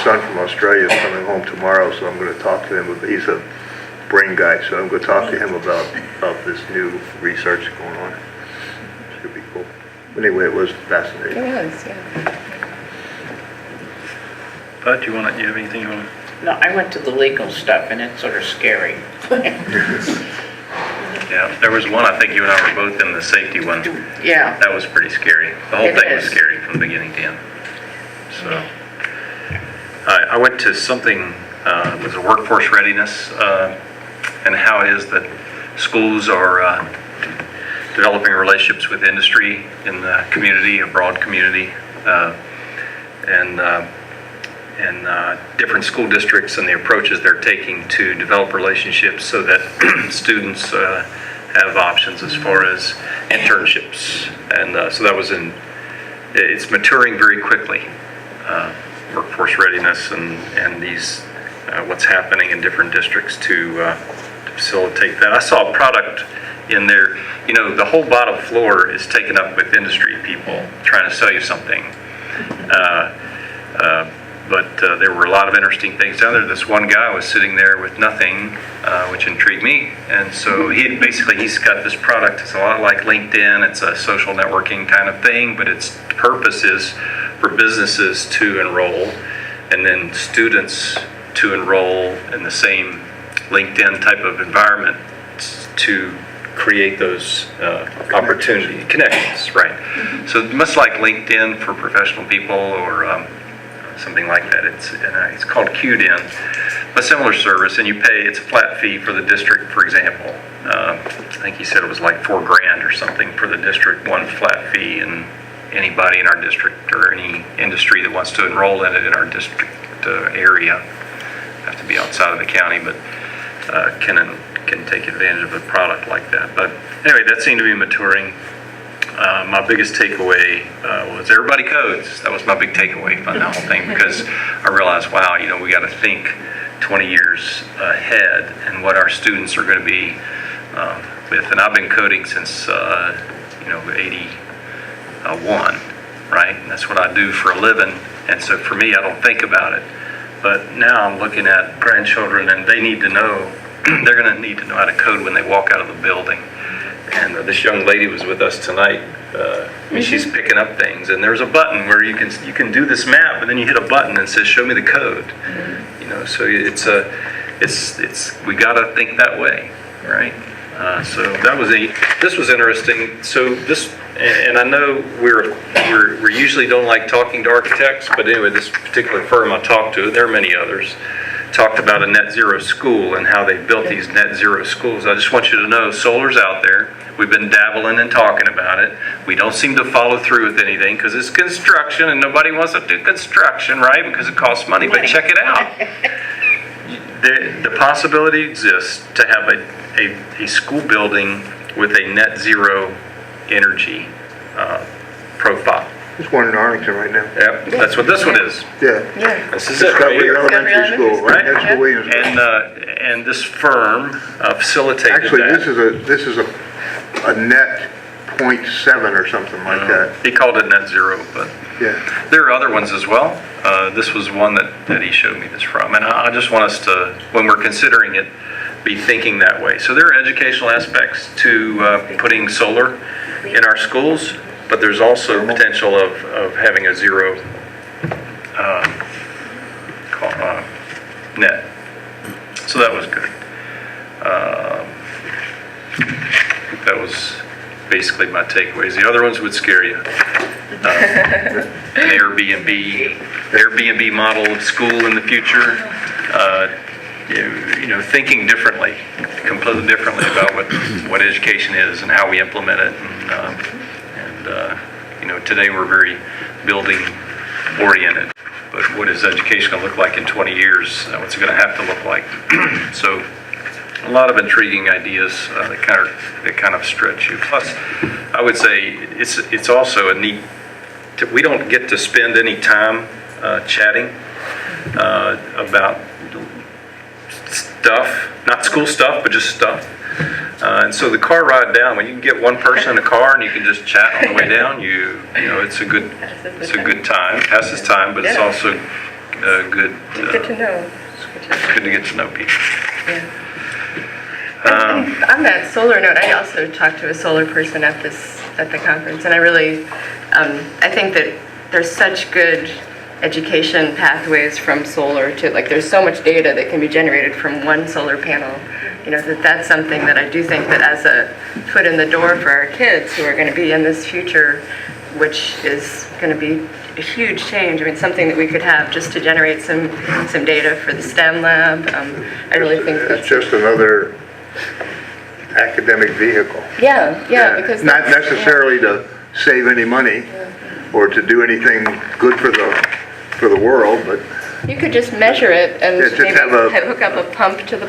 son from Australia is coming home tomorrow, so I'm going to talk to him. He's a brain guy, so I'm going to talk to him about this new research going on. Should be cool. Anyway, it was fascinating. It was, yeah. Bud, you have anything you want to? No, I went to the legal stuff and it's sort of scary. Yeah, there was one, I think you and I were both in the safety one. Yeah. That was pretty scary. The whole It thing was is. scary from the beginning to end. So, I went to something, it was a workforce readiness, and how it is that schools are developing relationships with industry in the community, a broad community, and different school districts and the approaches they're taking to develop relationships so that students have options as far as internships. And so that was it's maturing very quickly, workforce readiness and these, what's happening in different districts to facilitate that. I saw a product in there, the whole bottom floor is taken up with industry people trying to sell you something. But there were a lot of interesting things down there. This one guy was sitting there with nothing, which intrigued me. And so he's got this product. It's a lot like LinkedIn. It's a social networking kind of thing, but its purpose is for businesses to enroll and then students to enroll in the same LinkedIn type of environment to create those opportunity connections, right? So much like LinkedIn for professional people or something like that. It's called QDIN, a similar service, and you pay. It's a flat fee for the district, for example. I think he said it was like $4,000 or something for the district, one flat fee, and anybody in our district or any industry that wants to enroll in it in our district area, have to be outside of the county, but can take advantage of a product like that. But anyway, that seemed to be maturing. My biggest takeaway was everybody codes. That was my big takeaway from the whole thing, because I realized, wow, we got to think 20 years ahead and what our students are going to be with. And I've been coding since 81, right? And that's what I do for a living. And so for me, I don't think about it. But now I'm looking at grandchildren, and they need to know, they're going to need to know how to code when they walk out of the building. And this young lady was with us tonight. She's picking up things, and there's a button where you can do this map, and then you hit a button and it says, "Show me the code." So it's we got to think that way, right? So this was interesting. So and I know we usually don't like talking to architects, but anyway, this particular firm I talked to, there are many others, talked about a net zero school and how they built these net zero schools. I just want you to know solar's out there. We've been dabbling and talking about it. We don't seem to follow through with anything because it's construction and nobody wants to do construction, right? Because it costs money. But check it out. The possibility exists to have a school building with a net zero energy profile. There's one in Arlington right now. Yep, that's what this one is. Yeah. This is it right Discovery here. Elementary School, right next to Williamsburg. And this firm facilitated Actually, that. this is a net 0.7 or something like that. He called it net zero, but Yeah. there are other ones as well. This was one that he showed me this from. And I just want us to, when we're considering it, be thinking that way. So there are educational aspects to putting solar in our schools, but there's also potential of having a zero net. So that was good. That was basically my takeaways. The other ones would scare you. An Airbnb model of school in the future. Thinking differently, completely differently about what education is and how we implement it. Today we're very building oriented. But what is education going to look like in 20 years? What's it going to have to look like? So, a lot of intriguing ideas that kind of stretch you. Plus, I would say it's also a neat. We don't get to spend any time chatting about stuff, not school stuff, but just stuff. And so the car ride down, when you can get one person in the car and you can just chat on the way down, it's a good time. Passes time, but it's also good. Good to know. It's good to get to know people. Yeah. On that solar note, I also talked to a solar person at the conference, and I really, I think that there's such good education pathways from solar to, there's so much data that can be generated from one solar panel. That's something that I do think that as a foot in the door for our kids who are going to be in this future, which is going to be a huge change. I mean, something that we could have just to generate some data for the STEM lab. I really think that's just another academic vehicle. Yeah, because not necessarily to save any money or to do anything good for the world, but you could just measure it and maybe hook up a pump to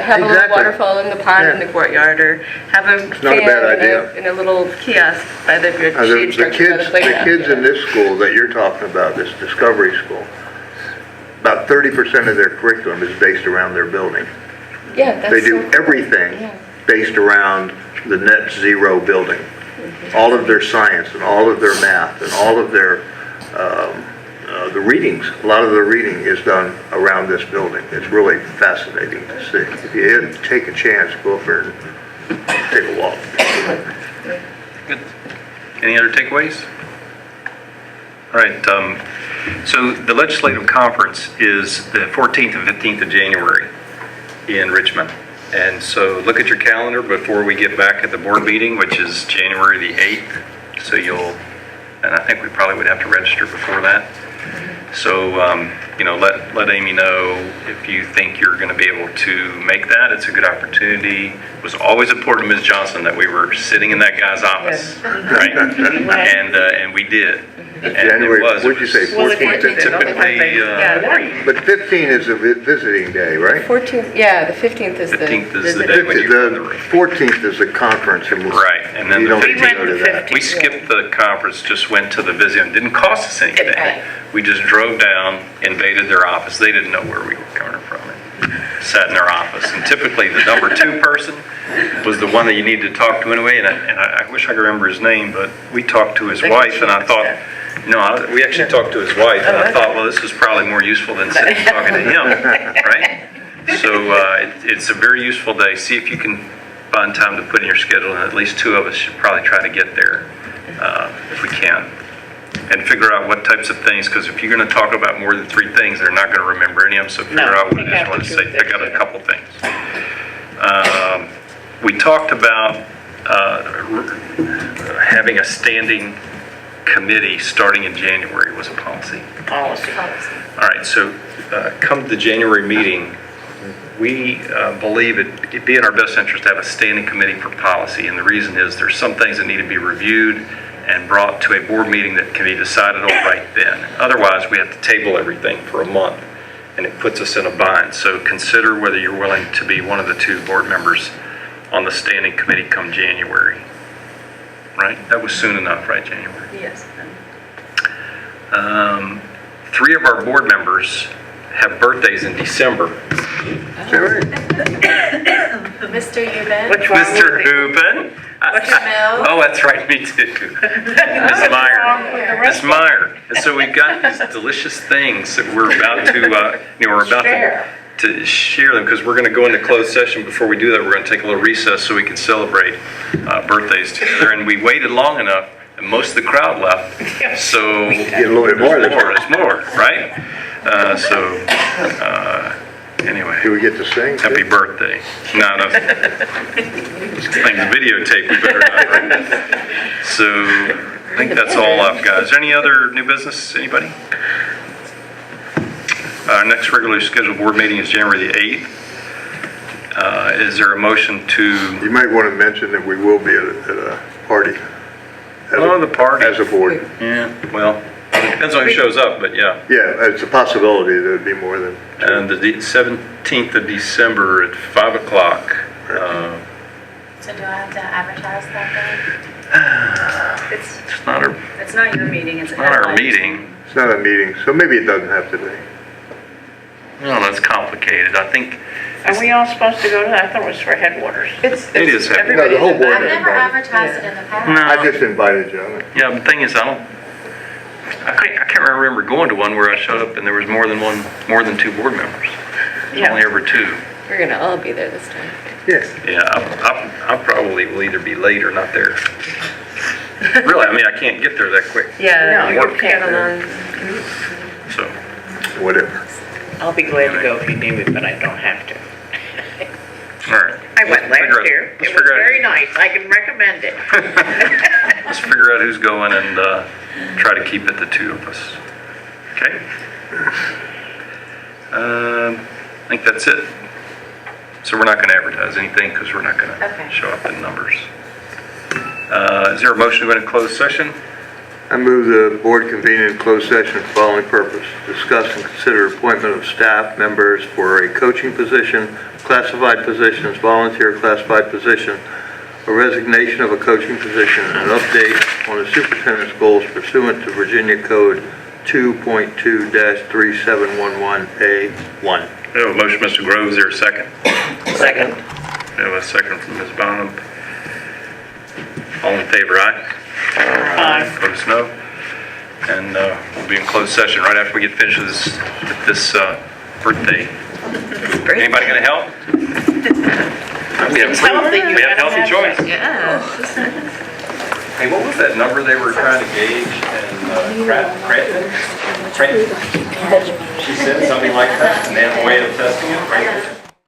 have a little waterfall in the pond in the courtyard, or have a fan in a little kiosk by the shade structure by the playground. The kids in this school that you're talking about, this Discovery School, about 30% of their curriculum is based around their building. Yeah, they do everything based around the net zero building. All of their science and all of their math and all of their the readings, a lot of the reading is done around this building. It's really fascinating to see. If you take a chance, go over and take a walk. Good. Any other takeaways? All right. So the legislative conference is the 14th and 15th of January in Richmond. And so look at your calendar before we get back at the board meeting, which is January the 8th. So and I think we probably would have to register before that. So, let Amy know if you think you're going to be able to make that. It's a good opportunity. It was always important to Ms. Johnson that we were sitting in that guy's office, right? And we did. January, what'd you say, 14th? Typically, but 15 is a visiting day, right? 14th, the 15th is 15th is the day when you go to the 14th is the conference. Right, and then you don't get to go to that. We skipped the conference, just went to the visit. It didn't cost us anything. We just drove down, invaded their office. They didn't know where we were coming from. Sat in their office. And typically the number 2 person was the one that you needed to talk to anyway. And I wish I could remember his name, but we talked to his wife, and I thought, we actually talked to his wife, and I thought, well, this is probably more useful than sitting talking to him, right? So it's a very useful day. See if you can find time to put in your schedule, and at least 2 of us should probably try to get there if we can. And figure out what types of things, because if you're going to talk about more than 3 things, they're not going to remember any of them, so figure out what I just want to say. Pick out a couple things. We talked about having a standing committee starting in January was a policy. Policy. All right, so come to the January meeting, we believe it'd be in our best interest to have a standing committee for policy. And the reason is there's some things that need to be reviewed and brought to a board meeting that can be decided on right then. Otherwise, we have to table everything for a month, and it puts us in a bind. So consider whether you're willing to be one of the 2 board members on the standing committee come January. Right? That was soon enough, right, January? Yes. 3 of our board members have birthdays in December. Mr. Euban. Which one? Mr. Hoopen. Mills. Oh, that's right, me too. Ms. Meyer. Ms. Meyer. And so we've got these delicious things that we're about to, we're about to share them, because we're going to go into closed session. Before we do that, we're going to take a little recess so we can celebrate birthdays together. And we waited long enough, and most of the crowd left. So Get a little bit more. there's more, right? Anyway. Do we get to sing? Happy birthday. No. This thing's videotaped, we better not, right? So, I think that's all up, guys. Any other new business, anybody? Our next regularly scheduled board meeting is January the 8th. Is there a motion to... You might want to mention that we will be at a party. the party. As a board. Yeah, well, it depends on who shows up, but yeah. Yeah, it's a possibility that it'd be more than 2. And the 17th of December at 5 o'clock. So do I have to advertise that It's not It's not your meeting, it's not our meeting. It's not a meeting, so maybe it doesn't have to be. No, that's complicated. I think... Are we all supposed to go to that? I thought it was for Headwaters. It is heavy. No, the whole board I've is never invited. advertised it in the past. No. I just invited you. Yeah, the thing is, I can't remember going to one where I showed up and there was more than 2 board members. There's only ever 2. We're gonna all be there this time. Yeah. Yeah, I probably will either be late or not there. Really, I mean, I can't get there that quick. Yeah, you work can't. So, Whatever. I'll be glad to go if you need me, but I don't have to. all right. I went last Let's year. It was figure out- very nice. I can recommend it. Let's figure out who's going and try to keep it the 2 of us. Okay? I think that's it. So we're not going to advertise anything because we're not going to show up in numbers. Is there a motion to go into closed session? I move the board convene in closed session for the following purpose. Discuss and consider appointment of staff members for a coaching position, classified positions, volunteer classified position, a resignation of a coaching position, and an update on the superintendent's goals pursuant to Virginia Code 2.2-3711A1. We have a motion, Mr. Groves. Is there a second? Second. We have a second from Ms. Bonham. All in favor, aye? Aye. Opposed, no. And we'll be in closed session right after we get finished with this birthday. Anybody going to help? We have healthy choice. Yeah. Hey, what was that number they were trying to gauge in Cranton? She said something like that, and they have a way of testing it, right?